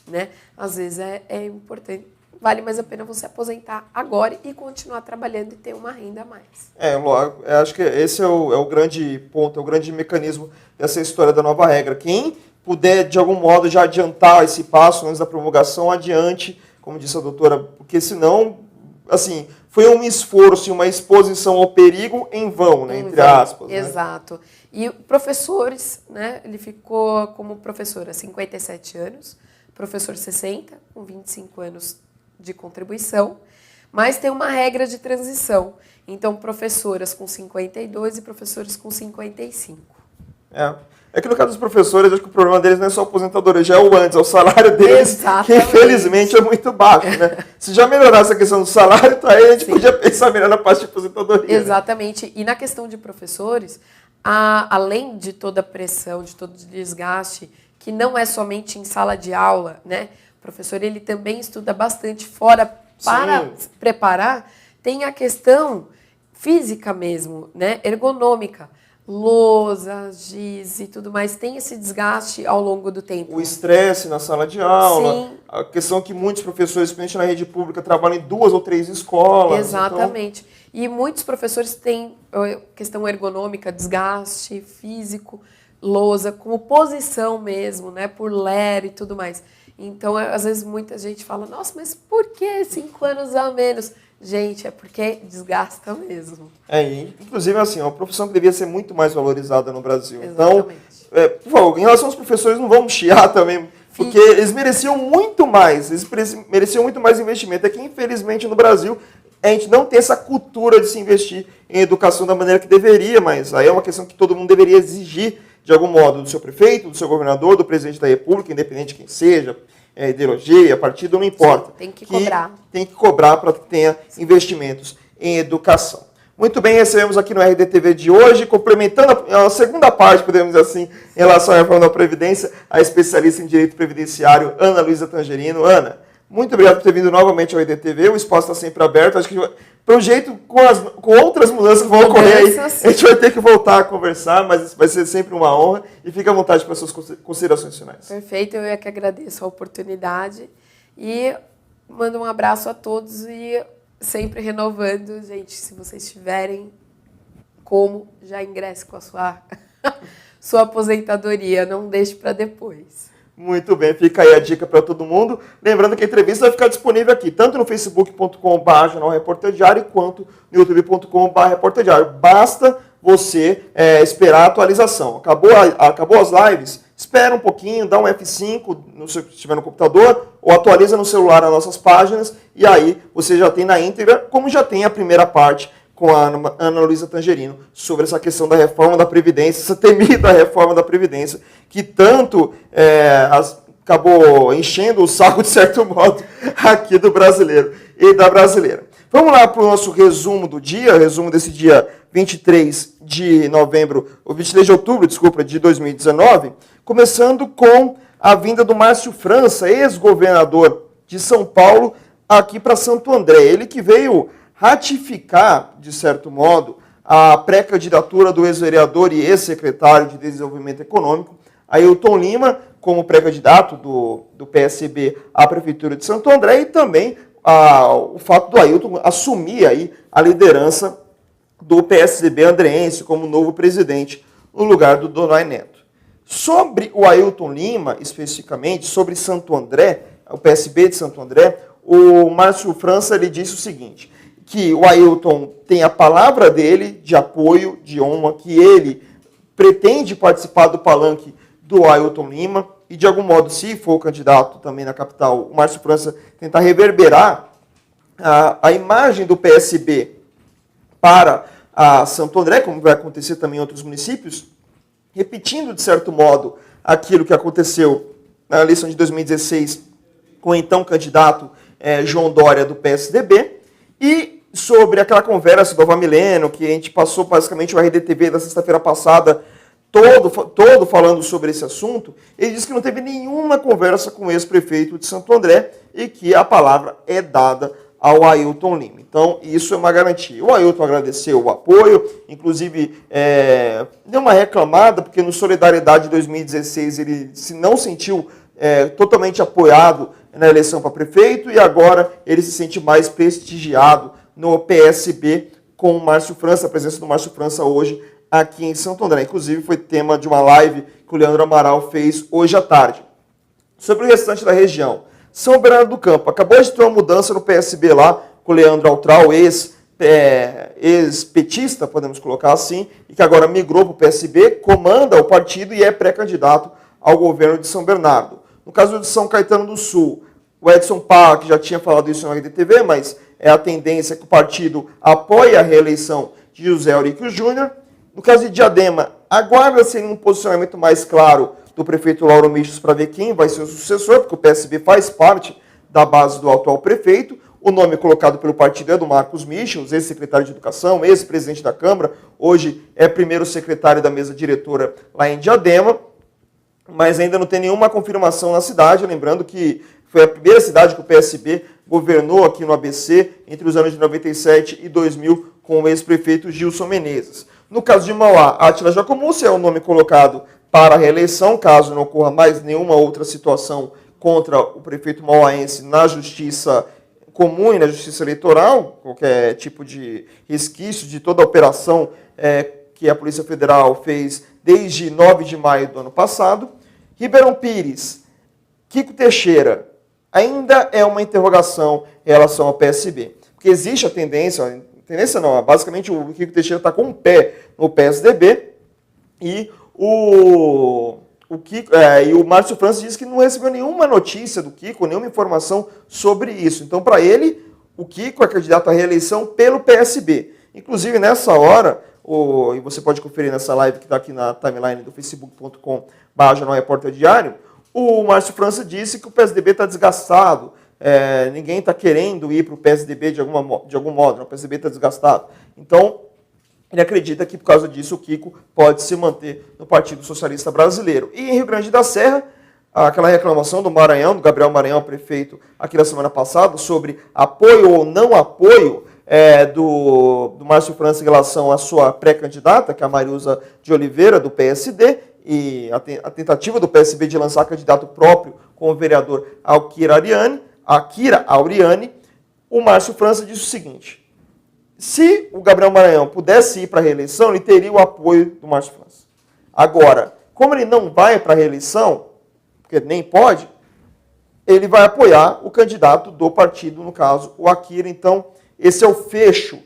né? Às vezes é importante, vale mais a pena você aposentar agora e continuar trabalhando e ter uma renda a mais. Eu acho que esse é o grande ponto, é o grande mecanismo dessa história da nova regra. Quem puder, de algum modo, já adiantar esse passo antes da promulgação, adiante, como disse a doutora, porque senão, assim, foi um esforço e uma exposição ao perigo em vão, né, entre aspas. Exato. Né? E professores, né, ele ficou como professor há 57 anos, professor 60, com 25 anos de contribuição, mas tem uma regra de transição. Então, professoras com 52 e professores com 55. É que no caso dos professores, acho que o problema deles não é só a aposentadoria, já é o antes, é o salário deles, Exatamente. que infelizmente é muito baixo, né? Se já melhorasse a questão do salário, tá aí a gente podia pensar melhor na parte de aposentadoria. Exatamente. Né? E na questão de professores, além de toda a pressão, de todo o desgaste, que não é somente em sala de aula, né? O professor ele também estuda bastante fora para se preparar, tem a questão física mesmo, né? Ergonômica. Lousa, giz e tudo mais, tem esse desgaste ao longo do tempo. O estresse na sala de aula, Sim. A questão que muitos professores, principalmente na rede pública, trabalham em 2 ou 3 escolas. Exatamente. Então... E muitos professores têm questão ergonômica, desgaste físico, lousa, como posição mesmo, né, por ler e tudo mais. Então, às vezes, muita gente fala, nossa, mas por que 5 anos a menos? Gente, é porque desgasta mesmo. Inclusive, assim, é uma profissão que devia ser muito mais valorizada no Brasil. Exatamente. Então, por favor, em relação aos professores, não vamos chiar também, porque eles mereciam muito mais investimento. É que, infelizmente, no Brasil, a gente não tem essa cultura de se investir em educação da maneira que deveria, mas aí é uma questão que todo mundo deveria exigir, de algum modo, do seu prefeito, do seu governador, do presidente da República, independente de quem seja, ideologia, partido, não importa. Sim, tem que cobrar. Tem que cobrar para que tenha investimentos em educação. Muito bem, recebemos aqui no RDTV de hoje, complementando a segunda parte, podemos dizer assim, em relação à reforma da Previdência, a especialista em Direito Previdenciário, Ana Luísa Tangerino. Ana, muito obrigado por ter vindo novamente ao RDTV, o espaço está sempre aberto, acho que pelo jeito, com outras mudanças que vão ocorrer aí, a gente vai ter que voltar a conversar, mas vai ser sempre uma honra, e fique à vontade para as suas considerações finais. Perfeito, eu é que agradeço a oportunidade e mando um abraço a todos e sempre renovando, gente, se vocês tiverem como, já ingresse com a sua aposentadoria, não deixe para depois. Muito bem, fica aí a dica para todo mundo. Lembrando que a entrevista vai ficar disponível aqui, tanto no facebook.com.br Jornal Repórter Diário, quanto no youtube.com.br Repórter Diário. Basta você esperar a atualização. Acabou as lives, espera um pouquinho, dá um F5 se estiver no computador, ou atualiza no celular as nossas páginas, e aí você já tem na íntegra, como já tem a primeira parte com a Ana Luísa Tangerino, sobre essa questão da reforma da Previdência, essa temida reforma da Previdência, que tanto acabou enchendo o saco, de certo modo, aqui do brasileiro e da brasileira. Vamos lá para o nosso resumo do dia, resumo desse dia 23 de outubro, de 2019, começando com a vinda do Márcio França, ex-governador de São Paulo, aqui para Santo André. Ele que veio ratificar, de certo modo, a pré-candidatura do ex-vereador e ex-secretário de Desenvolvimento Econômico, Ailton Lima, como pré-candidato do PSB à Prefeitura de Santo André, e também o fato do Ailton assumir aí a liderança do PSDB andreense como novo presidente, no lugar do Dodói Neto. Sobre o Ailton Lima, especificamente, sobre Santo André, o PSB de Santo André, o Márcio França ele disse o seguinte, que o Ailton tem a palavra dele de apoio, de honra, que ele pretende participar do palanque do Ailton Lima e, de algum modo, se for candidato também na capital, o Márcio França tentar reverberar a imagem do PSB para Santo André, como vai acontecer também em outros municípios, repetindo, de certo modo, aquilo que aconteceu na eleição de 2016 com o então candidato João Dória do PSDB, e sobre aquela conversa do Nova Milênio, que a gente passou basicamente o RDTV da sexta-feira passada todo falando sobre esse assunto, ele disse que não teve nenhuma conversa com o ex-prefeito de Santo André e que a palavra é dada ao Ailton Lima. Então, isso é uma garantia. O Ailton agradeceu o apoio, inclusive deu uma reclamada, porque no Solidariedade de 2016 ele se não sentiu totalmente apoiado na eleição para prefeito e agora ele se sente mais prestigiado no PSB com o Márcio França, a presença do Márcio França hoje aqui em Santo André. Inclusive foi tema de uma live que o Leandro Amaral fez hoje à tarde. Sobre o restante da região, São Bernardo do Campo, acabou de ter uma mudança no PSB lá, com o Leandro Altral, ex-petista, podemos colocar assim, e que agora migrou para o PSB, comanda o partido e é pré-candidato ao governo de São Bernardo. No caso de São Caetano do Sul, o Edson Pá, que já tinha falado isso na RDTV, mas a tendência é que o partido apoie a reeleição de José Euríquio Júnior. No caso de Diadema, aguarda-se um posicionamento mais claro do prefeito Lauro Michels para ver quem vai ser o sucessor, porque o PSB faz parte da base do atual prefeito. O nome colocado pelo partido é do Marcos Michels, ex-secretário de Educação, ex-presidente da Câmara, hoje é primeiro secretário da mesa diretora lá em Diadema, mas ainda não tem nenhuma confirmação na cidade, lembrando que foi a primeira cidade que o PSB governou aqui no ABC entre os anos de 97 e 2000 com o ex-prefeito Gilson Menezes. No caso de Mauá, Átila Jacomussi é o nome colocado para a reeleição, caso não ocorra mais nenhuma outra situação contra o prefeito mauaense na justiça comum e na justiça eleitoral, qualquer tipo de resquício de toda a operação que a Polícia Federal fez desde 9 de maio do ano passado. Ribeirão Pires, Kiko Teixeira, ainda é uma interrogação em relação ao PSB. Porque existe a tendência não, basicamente o Kiko Teixeira está com um pé no PSDB e o Márcio França disse que não recebeu nenhuma notícia do Kiko, nenhuma informação sobre isso. Então, para ele, o Kiko é candidato à reeleição pelo PSB. Inclusive, nessa hora, e você pode conferir nessa live que está aqui na timeline do facebook.com/Jornal Repórter Diário, o Márcio França disse que o PSDB está desgastado, ninguém está querendo ir para o PSDB de algum modo, o PSDB está desgastado. Então, ele acredita que, por causa disso, o Kiko pode se manter no Partido Socialista Brasileiro. E em Rio Grande da Serra, aquela reclamação do Maranhão, do Gabriel Maranhão, prefeito, aqui na semana passada, sobre apoio ou não apoio do Márcio França em relação à sua pré-candidata, que é a Mariusa de Oliveira, do PSD, e a tentativa do PSB de lançar candidato próprio com o vereador Akira Auriani, o Márcio França disse o seguinte: se o Gabriel Maranhão pudesse ir para a reeleição, ele teria o apoio do Márcio França. Agora, como ele não vai para a reeleição, porque nem pode, ele vai apoiar o candidato do partido, no caso, o Akira. Então, esse é o fecho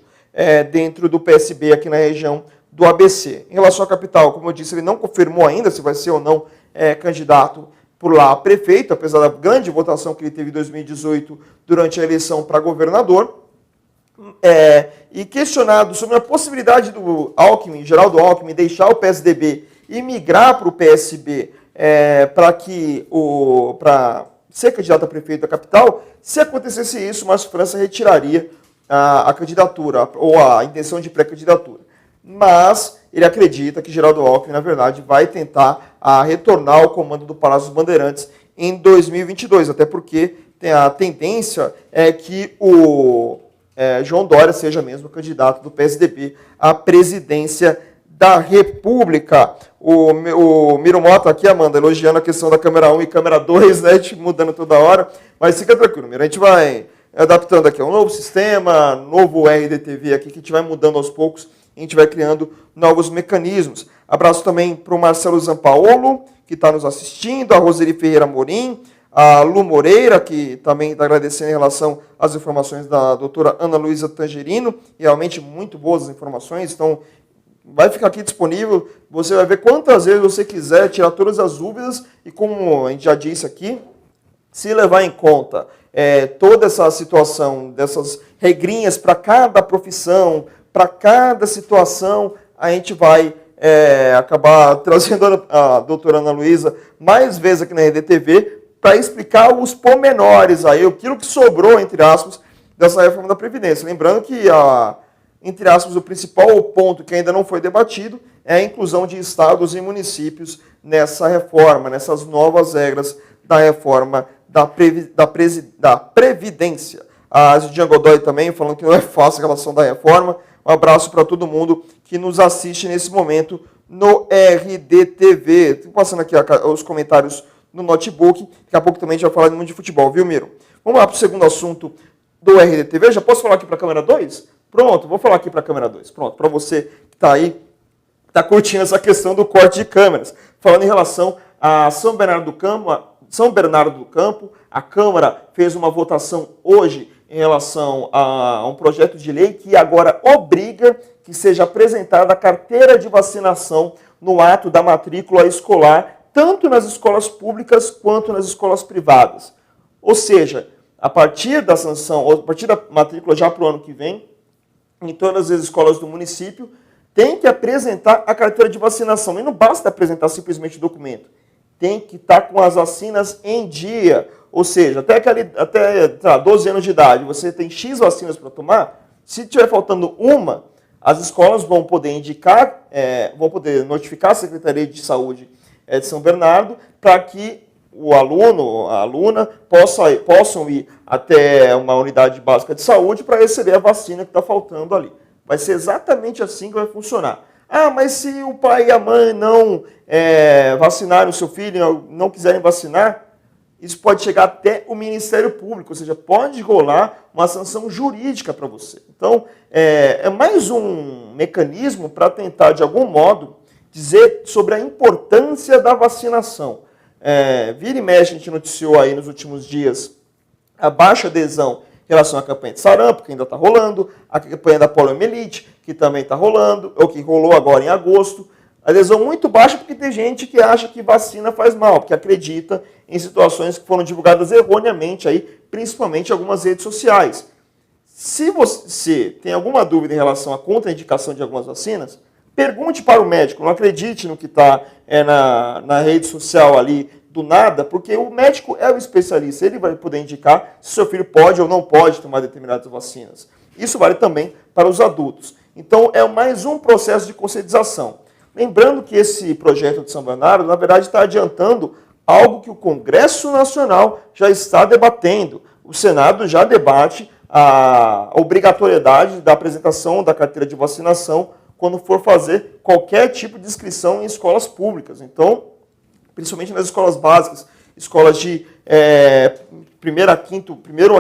dentro do PSB aqui na região do ABC. Em relação à capital, como eu disse, ele não confirmou ainda se vai ser ou não candidato por lá a prefeito, apesar da grande votação que ele teve em 2018 durante a eleição para governador. E questionado sobre a possibilidade do Alckmin, Geraldo Alckmin, deixar o PSDB e migrar para o PSB para ser candidato a prefeito da capital, se acontecesse isso, o Márcio França retiraria a candidatura, ou a intenção de pré-candidatura. Mas ele acredita que Geraldo Alckmin, na verdade, vai tentar retornar ao comando do Palácio dos Bandeirantes em 2022, até porque a tendência é que o João Dória seja mesmo candidato do PSDB à presidência da República. O Miro Mota aqui, Amanda, elogiando a questão da câmera 1 e câmera 2, né, mudando toda hora, mas fica tranquilo, Miro, a gente vai adaptando aqui um novo sistema, novo RDTV aqui, que a gente vai mudando aos poucos, a gente vai criando novos mecanismos. Abraço também para o Marcelo Zampaolo, que está nos assistindo, a Roseli Ferreira Morim, a Lu Moreira, que também está agradecendo em relação às informações da doutora Ana Luísa Tangerino, realmente muito boas as informações, então vai ficar aqui disponível, você vai ver quantas vezes você quiser, tirar todas as dúvidas, e como a gente já disse aqui, se levar em conta toda essa situação, dessas regrinhas para cada profissão, para cada situação, a gente vai acabar trazendo a doutora Ana Luísa mais vezes aqui na RDTV para explicar os pormenores, aí, aquilo que sobrou, entre aspas, dessa reforma da Previdência. Lembrando que, entre aspas, o principal ponto que ainda não foi debatido é a inclusão de estados e municípios nessa reforma, nessas novas regras da reforma da Previdência. A Cidinha Godoy também falando que não é fácil a relação da reforma. Um abraço para todo mundo que nos assiste nesse momento no RDTV. Estou passando aqui os comentários no notebook. Daqui a pouco também a gente vai falar muito de futebol, viu, Miro? Vamos lá para o segundo assunto do RDTV. Já posso falar aqui para a câmera 2? Pronto, vou falar aqui para a câmera 2. Pronto, para você que está aí, está curtindo essa questão do corte de câmeras. Falando em relação a São Bernardo do Campo, a Câmara fez uma votação hoje em relação a um projeto de lei que agora obriga que seja apresentada a carteira de vacinação no ato da matrícula escolar, tanto nas escolas públicas quanto nas escolas privadas. Ou seja, a partir da sanção, a partir da matrícula já para o ano que vem, em todas as escolas do município, tem que apresentar a carteira de vacinação. E não basta apresentar simplesmente o documento. Tem que estar com as vacinas em dia. Ou seja, até 12 anos de idade, você tem X vacinas para tomar. Se estiver faltando uma, as escolas vão poder indicar, vão poder notificar a Secretaria de Saúde de São Bernardo para que o aluno, a aluna, possam ir até uma unidade básica de saúde para receber a vacina que está faltando ali. Vai ser exatamente assim que vai funcionar. Ah, mas se o pai e a mãe não vacinarem o seu filho, não quiserem vacinar, isso pode chegar até o Ministério Público, ou seja, pode rolar uma sanção jurídica para você. Então, é mais um mecanismo para tentar, de algum modo, dizer sobre a importância da vacinação. Vira e mexe, a gente noticiou aí nos últimos dias a baixa adesão em relação à campanha de sarampo, que ainda está rolando, a campanha da poliomielite, que também está rolando, ou que rolou agora em agosto. Adesão muito baixa porque tem gente que acha que vacina faz mal, porque acredita em situações que foram divulgadas erroneamente, aí, principalmente em algumas redes sociais. Se você tem alguma dúvida em relação à contraindicação de algumas vacinas, pergunte para o médico, não acredite no que está na rede social ali do nada, porque o médico é o especialista, ele vai poder indicar se seu filho pode ou não pode tomar determinadas vacinas. Isso vale também para os adultos. Então, é mais um processo de conscientização. Lembrando que esse projeto de São Bernardo, na verdade, está adiantando algo que o Congresso Nacional já está debatendo. O Senado já debate a obrigatoriedade da apresentação da carteira de vacinação quando for fazer qualquer tipo de inscrição em escolas públicas. Então, principalmente nas escolas básicas, escolas de primeiro a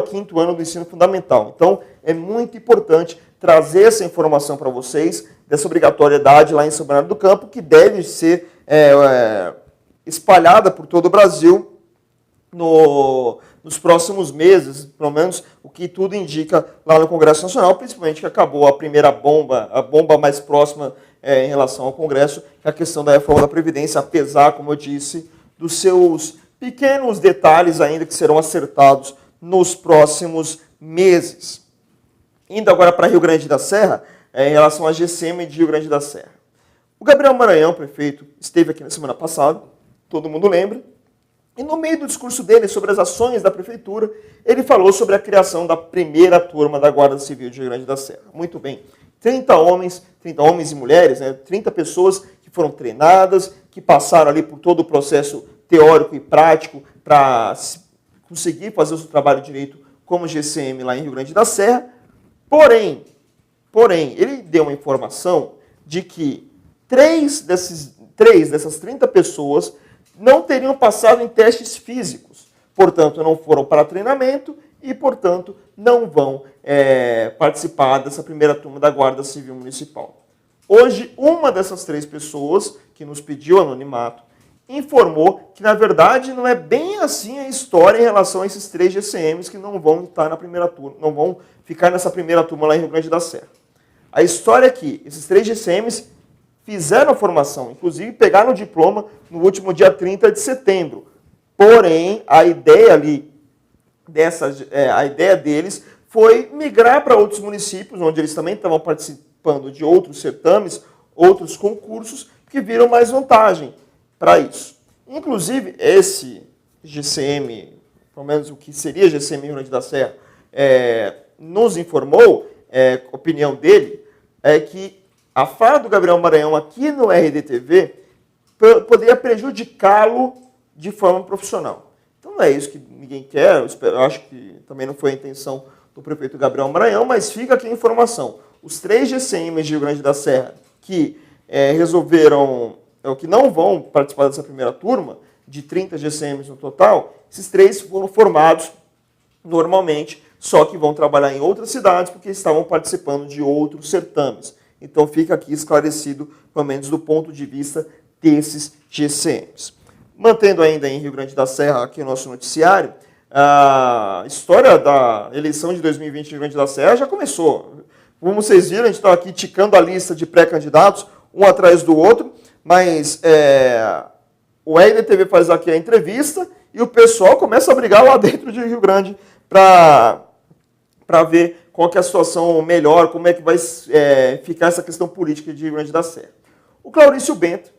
quinto ano do ensino fundamental. Então, é muito importante trazer essa informação para vocês, dessa obrigatoriedade lá em São Bernardo do Campo, que deve ser espalhada por todo o Brasil nos próximos meses, pelo menos o que tudo indica lá no Congresso Nacional, principalmente que acabou a primeira bomba, a bomba mais próxima em relação ao Congresso, que é a questão da reforma da Previdência, apesar, como eu disse, dos seus pequenos detalhes ainda que serão acertados nos próximos meses. Indo agora para Rio Grande da Serra, em relação à GCM de Rio Grande da Serra. O Gabriel Maranhão, prefeito, esteve aqui na semana passada, todo mundo lembra, e no meio do discurso dele sobre as ações da prefeitura, ele falou sobre a criação da primeira turma da Guarda Civil de Rio Grande da Serra. Muito bem, 30 homens e mulheres, 30 pessoas que foram treinadas, que passaram ali por todo o processo teórico e prático para conseguir fazer o seu trabalho direito como GCM lá em Rio Grande da Serra. Porém, ele deu uma informação de que três dessas 30 pessoas não teriam passado em testes físicos, portanto, não foram para treinamento e, portanto, não vão participar dessa primeira turma da Guarda Civil Municipal. Hoje, uma dessas 3 pessoas, que nos pediu anonimato, informou que, na verdade, não é bem assim a história em relação a esses 3 GCMs que não vão estar na primeira turma, não vão ficar nessa primeira turma lá em Rio Grande da Serra. A história é que esses 3 GCMs fizeram a formação, inclusive pegaram o diploma no último dia 30 de setembro. Porém, a ideia deles foi migrar para outros municípios, onde eles também estavam participando de outros certames, outros concursos, que viram mais vantagem para isso. Inclusive, esse GCM, pelo menos o que seria GCM Rio Grande da Serra, nos informou, a opinião dele, é que a fala do Gabriel Maranhão aqui no RDTV poderia prejudicá-lo de forma profissional. Então não é isso que ninguém quer, eu acho que também não foi a intenção do prefeito Gabriel Maranhão, mas fica aqui a informação. Os 3 GCMs de Rio Grande da Serra que que não vão participar dessa primeira turma, de 30 GCMs no total, esses 3 foram formados normalmente, só que vão trabalhar em outras cidades porque estavam participando de outros certames. Então fica aqui esclarecido, pelo menos do ponto de vista desses GCMs. Mantendo ainda em Rio Grande da Serra aqui o nosso noticiário, a história da eleição de 2020 em Rio Grande da Serra já começou. Como vocês viram, a gente está aqui ticando a lista de pré-candidatos, um atrás do outro, mas o RDTV faz aqui a entrevista e o pessoal começa a brigar lá dentro de Rio Grande para ver qual que é a situação melhor, como é que vai ficar essa questão política de Rio Grande da Serra. O Claurício Bento,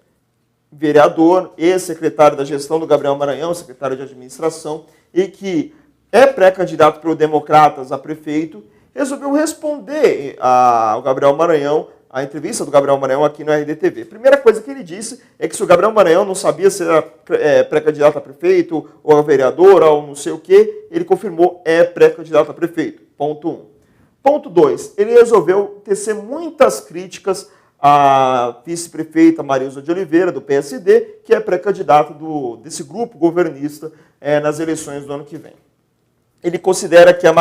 vereador, ex-secretário da gestão do Gabriel Maranhão, secretário de administração, e que é pré-candidato pelo Democratas a prefeito, resolveu responder ao Gabriel Maranhão, a entrevista do Gabriel Maranhão aqui no RDTV. A primeira coisa que ele disse é que se o Gabriel Maranhão não sabia se era pré-candidato a prefeito, ou a vereador, ou não sei o quê, ele confirmou, é pré-candidato a prefeito. Ponto 1. Ponto 2, ele resolveu tecer muitas críticas à vice-prefeita Marilza de Oliveira, do PSD, que é pré-candidata desse grupo governista nas eleições do ano que vem. Ele considera que a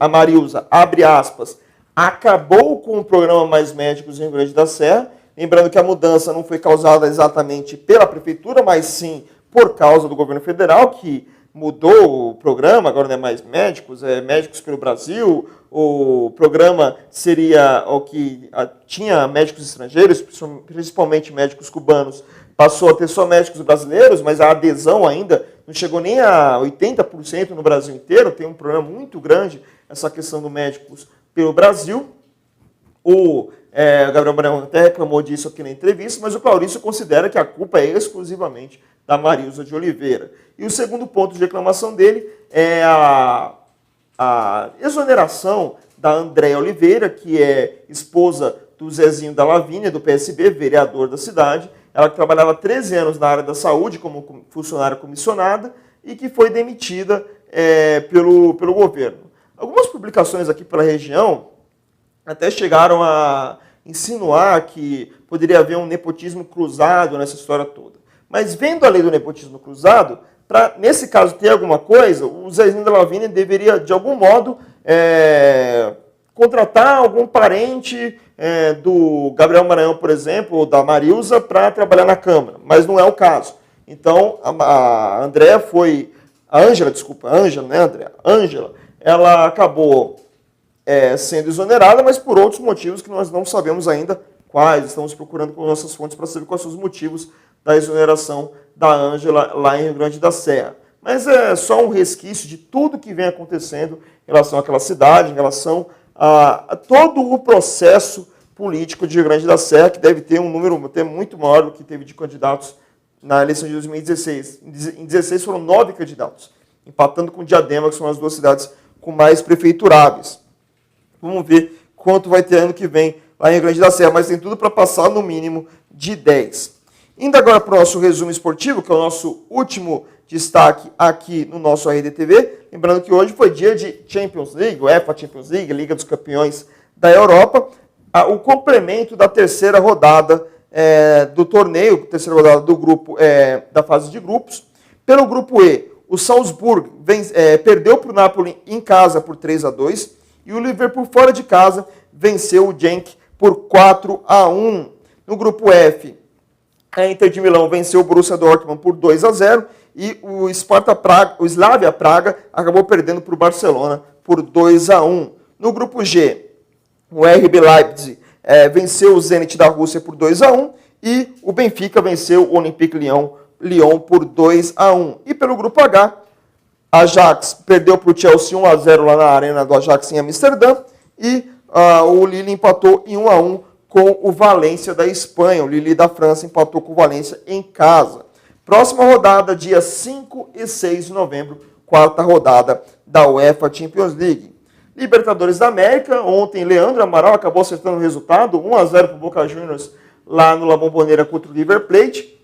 Marilza, abre aspas, acabou com o programa Mais Médicos em Rio Grande da Serra, lembrando que a mudança não foi causada exatamente pela prefeitura, mas sim por causa do governo federal, que mudou o programa, agora não é Mais Médicos, é Médicos pelo Brasil. O programa seria o que tinha médicos estrangeiros, principalmente médicos cubanos, passou a ter só médicos brasileiros, mas a adesão ainda não chegou nem a 80% no Brasil inteiro, tem um problema muito grande essa questão dos médicos pelo Brasil. O Gabriel Maranhão até reclamou disso aqui na entrevista, mas o Claurício considera que a culpa é exclusivamente da Marilza de Oliveira. E o segundo ponto de reclamação dele é a exoneração da Andréa Oliveira, que é esposa do Zezinho da Lavínia, do PSB, vereador da cidade. Ela trabalhava 13 anos na área da saúde como funcionária comissionada e que foi demitida pelo governo. Algumas publicações aqui pela região até chegaram a insinuar que poderia haver um nepotismo cruzado nessa história toda. Mas vendo a lei do nepotismo cruzado, para, nesse caso, ter alguma coisa, o Zezinho da Lavínia deveria, de algum modo, contratar algum parente do Gabriel Maranhão, por exemplo, ou da Marilza, para trabalhar na Câmara. Mas não é o caso. Então, a Ângela, ela acabou sendo exonerada, mas por outros motivos que nós não sabemos ainda quais. Estamos procurando com nossas fontes para saber quais são os motivos da exoneração da Ângela lá em Rio Grande da Serra. Mas é só um resquício de tudo que vem acontecendo em relação àquela cidade, em relação a todo o processo político de Rio Grande da Serra, que deve ter um número até muito maior do que teve de candidatos na eleição de 2016. Em 2016 foram 9 candidatos, empatando com Diadema, que são as 2 cidades com mais prefeituráveis. Vamos ver quanto vai ter ano que vem lá em Rio Grande da Serra, mas tem tudo para passar no mínimo de 10. Indo agora para o nosso resumo esportivo, que é o nosso último destaque aqui no nosso RDTV. Lembrando que hoje foi dia de Champions League, UEFA Champions League, Liga dos Campeões da Europa. O complemento da terceira rodada do torneio, terceira rodada do grupo, da fase de grupos. Pelo grupo E, o Salzburg perdeu para o Napoli em casa por 3-2 e o Liverpool fora de casa venceu o Genk por 4-1. No grupo F, a Inter de Milão venceu o Borussia Dortmund por 2-0 e o Slavia Praga acabou perdendo para o Barcelona por 2-1. No grupo G, o RB Leipzig venceu o Zenit da Rússia por 2-1 e o Benfica venceu o Olympique Lyon por 2-1. E pelo grupo H, a Ajax perdeu para o Chelsea 1-0 lá na arena do Ajax em Amsterdã e o Lille empatou em 1-1 com o Valência da Espanha. O Lille da França empatou com o Valência em casa. Próxima rodada, dia 5 e 6 de novembro, quarta rodada da UEFA Champions League. Libertadores da América, ontem Leandro Amaral acabou acertando o resultado, 1-0 para o Boca Juniors lá no La Bombonera contra o River Plate.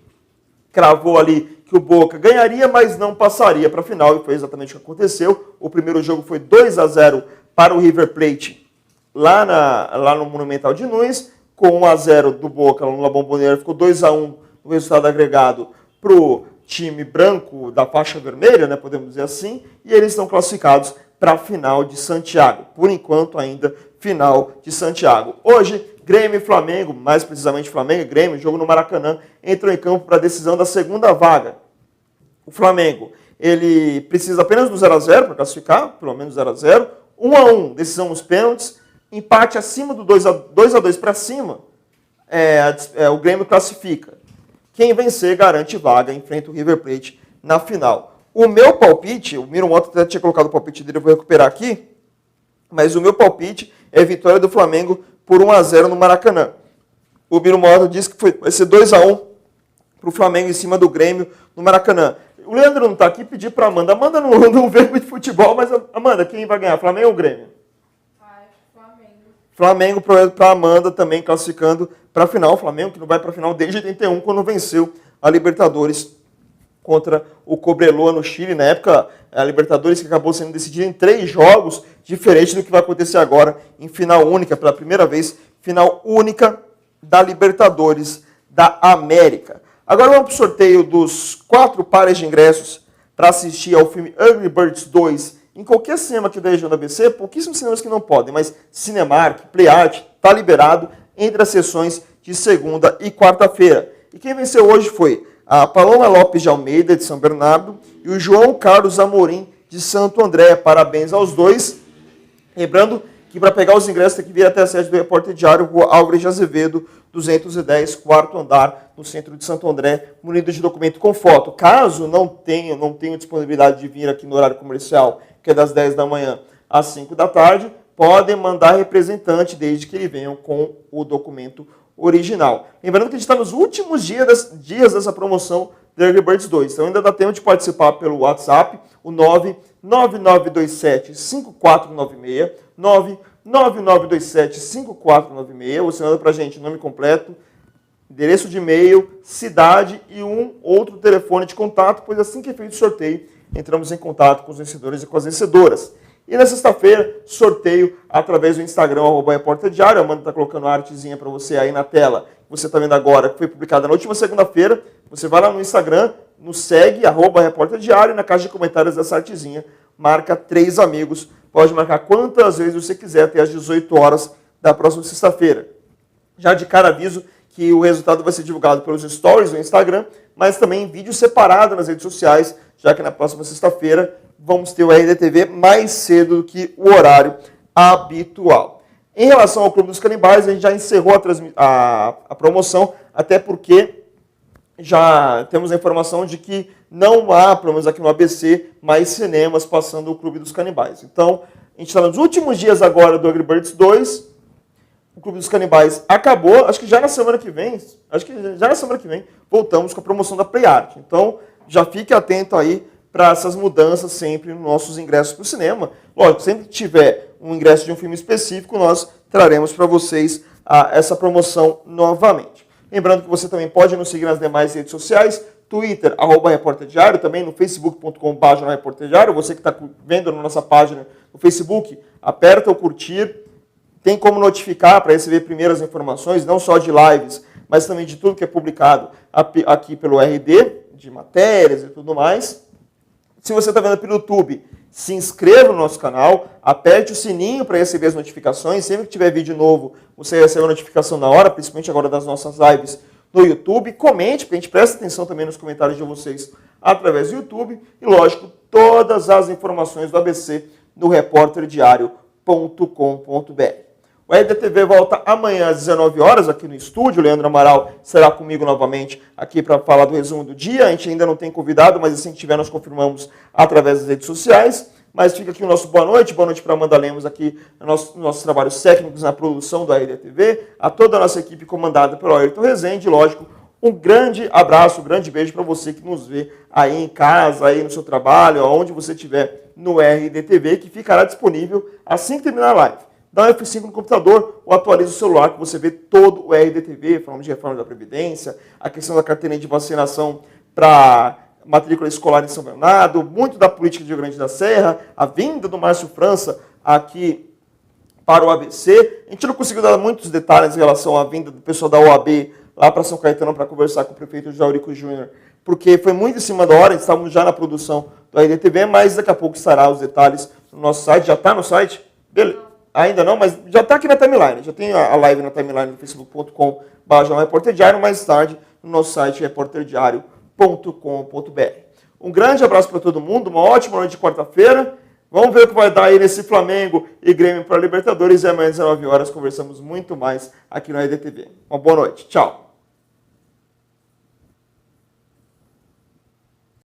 Cravou ali que o Boca ganharia, mas não passaria para a final, e foi exatamente o que aconteceu. O primeiro jogo foi 2-0 para o River Plate lá no Monumental de Nunes, com 1-0 do Boca no La Bombonera, ficou 2-1 o resultado agregado para o time branco da faixa vermelha, né, podemos dizer assim, e eles estão classificados para a final de Santiago. Por enquanto, ainda final de Santiago. Hoje, Grêmio e Flamengo, mais precisamente Flamengo e Grêmio, jogo no Maracanã, entram em campo para a decisão da segunda vaga. O Flamengo, ele precisa apenas do 0-0 para classificar, pelo menos 0-0, 1-1, decisão nos pênaltis, empate acima do 2-2 para cima, o Grêmio classifica. Quem vencer garante vaga, enfrenta o River Plate na final. O meu palpite, o Miro Moto até tinha colocado o palpite dele, eu vou recuperar aqui, mas o meu palpite é vitória do Flamengo por 1-0 no Maracanã. O Miro Moto disse que vai ser 2-1 para o Flamengo em cima do Grêmio no Maracanã. O Leandro não está aqui, pedi para a Amanda. Amanda não vê muito futebol, mas Amanda, quem vai ganhar, Flamengo ou Grêmio? Flamengo para a Amanda também classificando para a final. O Flamengo que não vai para a final desde 81, quando venceu a Libertadores contra o Cobreloa no Chile. Na época, a Libertadores que acabou sendo decidida em 3 jogos, diferente do que vai acontecer agora em final única, pela primeira vez, final única da Libertadores da América. Agora vamos para o sorteio dos 4 pares de ingressos para assistir ao filme Angry Birds 2 em qualquer cinema aqui da região da ABC, pouquíssimos cinemas que não podem, mas Cinemark, PlayArt, está liberado entre as sessões de segunda e quarta-feira. E quem venceu hoje foi a Paloma Lopes de Almeida, de São Bernardo, e o João Carlos Amorim, de Santo André. Parabéns aos dois. Lembrando que para pegar os ingressos tem que vir até a sede do Repórter Diário, Rua Álvares de Azevedo, 210, quarto andar, no centro de Santo André, munido de documento com foto. Caso não tenham disponibilidade de vir aqui no horário comercial, que é das 10 da manhã às 5 da tarde, podem mandar representante desde que ele venha com o documento original. Lembrando que a gente está nos últimos dias dessa promoção do Early Birds 2. Então ainda dá tempo de participar pelo WhatsApp, o 99927-5496, 99927-5496. Você manda para a gente nome completo, endereço de e-mail, cidade e um outro telefone de contato, pois assim que é feito o sorteio, entramos em contato com os vencedores e com as vencedoras. E na sexta-feira, sorteio através do Instagram, @reporterdiário. A Amanda está colocando a artezinha para você aí na tela, que você está vendo agora, que foi publicada na última segunda-feira. Você vai lá no Instagram, nos segue, @reporterdiário, e na caixa de comentários dessa artezinha, marca 3 amigos. Pode marcar quantas vezes você quiser, até às 18 horas da próxima sexta-feira. Já de cara aviso que o resultado vai ser divulgado pelos stories do Instagram, mas também em vídeo separado nas redes sociais, já que na próxima sexta-feira vamos ter o RDTV mais cedo do que o horário habitual. Em relação ao Clube dos Canibais, a gente já encerrou a promoção, até porque já temos a informação de que não há, pelo menos aqui no ABC, mais cinemas passando o Clube dos Canibais. Então, a gente está nos últimos dias agora do Angry Birds 2, o Clube dos Canibais acabou, acho que já na semana que vem, voltamos com a promoção da Play Art. Então, já fique atento aí para essas mudanças sempre nos nossos ingressos para o cinema. Lógico, sempre que tiver um ingresso de um filme específico, nós traremos para vocês essa promoção novamente. Lembrando que você também pode nos seguir nas demais redes sociais, Twitter, @reporterdiário, também no facebook.com/reporterdiário. Você que está vendo na nossa página no Facebook, aperta o curtir, tem como notificar para receber primeiras informações, não só de lives, mas também de tudo que é publicado aqui pelo RD, de matérias e tudo mais. Se você está vendo pelo YouTube, se inscreva no nosso canal, aperte o sininho para receber as notificações. Sempre que tiver vídeo novo, você recebe a notificação na hora, principalmente agora das nossas lives no YouTube. Comente, porque a gente presta atenção também nos comentários de vocês através do YouTube. E, lógico, todas as informações do ABC no reporterdiario.com.br. O RDTV volta amanhã às 19 horas aqui no estúdio. O Leandro Amaral será comigo novamente aqui para falar do resumo do dia. A gente ainda não tem convidado, mas assim que tiver nós confirmamos através das redes sociais. Mas fica aqui o nosso boa noite para Amanda Lemos aqui nos nossos trabalhos técnicos na produção do RDTV, a toda a nossa equipe comandada pelo Ayrton Rezende, lógico, um grande abraço, um grande beijo para você que nos vê aí em casa, aí no seu trabalho, aonde você estiver no RDTV, que ficará disponível assim que terminar a live. Dá um F5 no computador ou atualiza o celular que você vê todo o RDTV, falando de reforma da Previdência, a questão da carteirinha de vacinação para matrícula escolar em São Bernardo, muito da política de Rio Grande da Serra, a vinda do Márcio França aqui para o ABC. A gente não conseguiu dar muitos detalhes em relação à vinda do pessoal da OAB lá para São Caetano para conversar com o prefeito Jaurico Júnior, porque foi muito em cima da hora, estávamos já na produção do RDTV, mas daqui a pouco estará os detalhes no nosso site. Já está no site? Beleza. Ainda não, mas já está aqui na timeline. Já tem a live na timeline do facebook.com/reporterdiário, mais tarde no nosso site reporterdiario.com.br. Um grande abraço para todo mundo, uma ótima noite de quarta-feira. Vamos ver o que vai dar aí nesse Flamengo e Grêmio para a Libertadores. E amanhã às 19 horas conversamos muito mais aqui no RDTV. Uma boa noite. Tchau.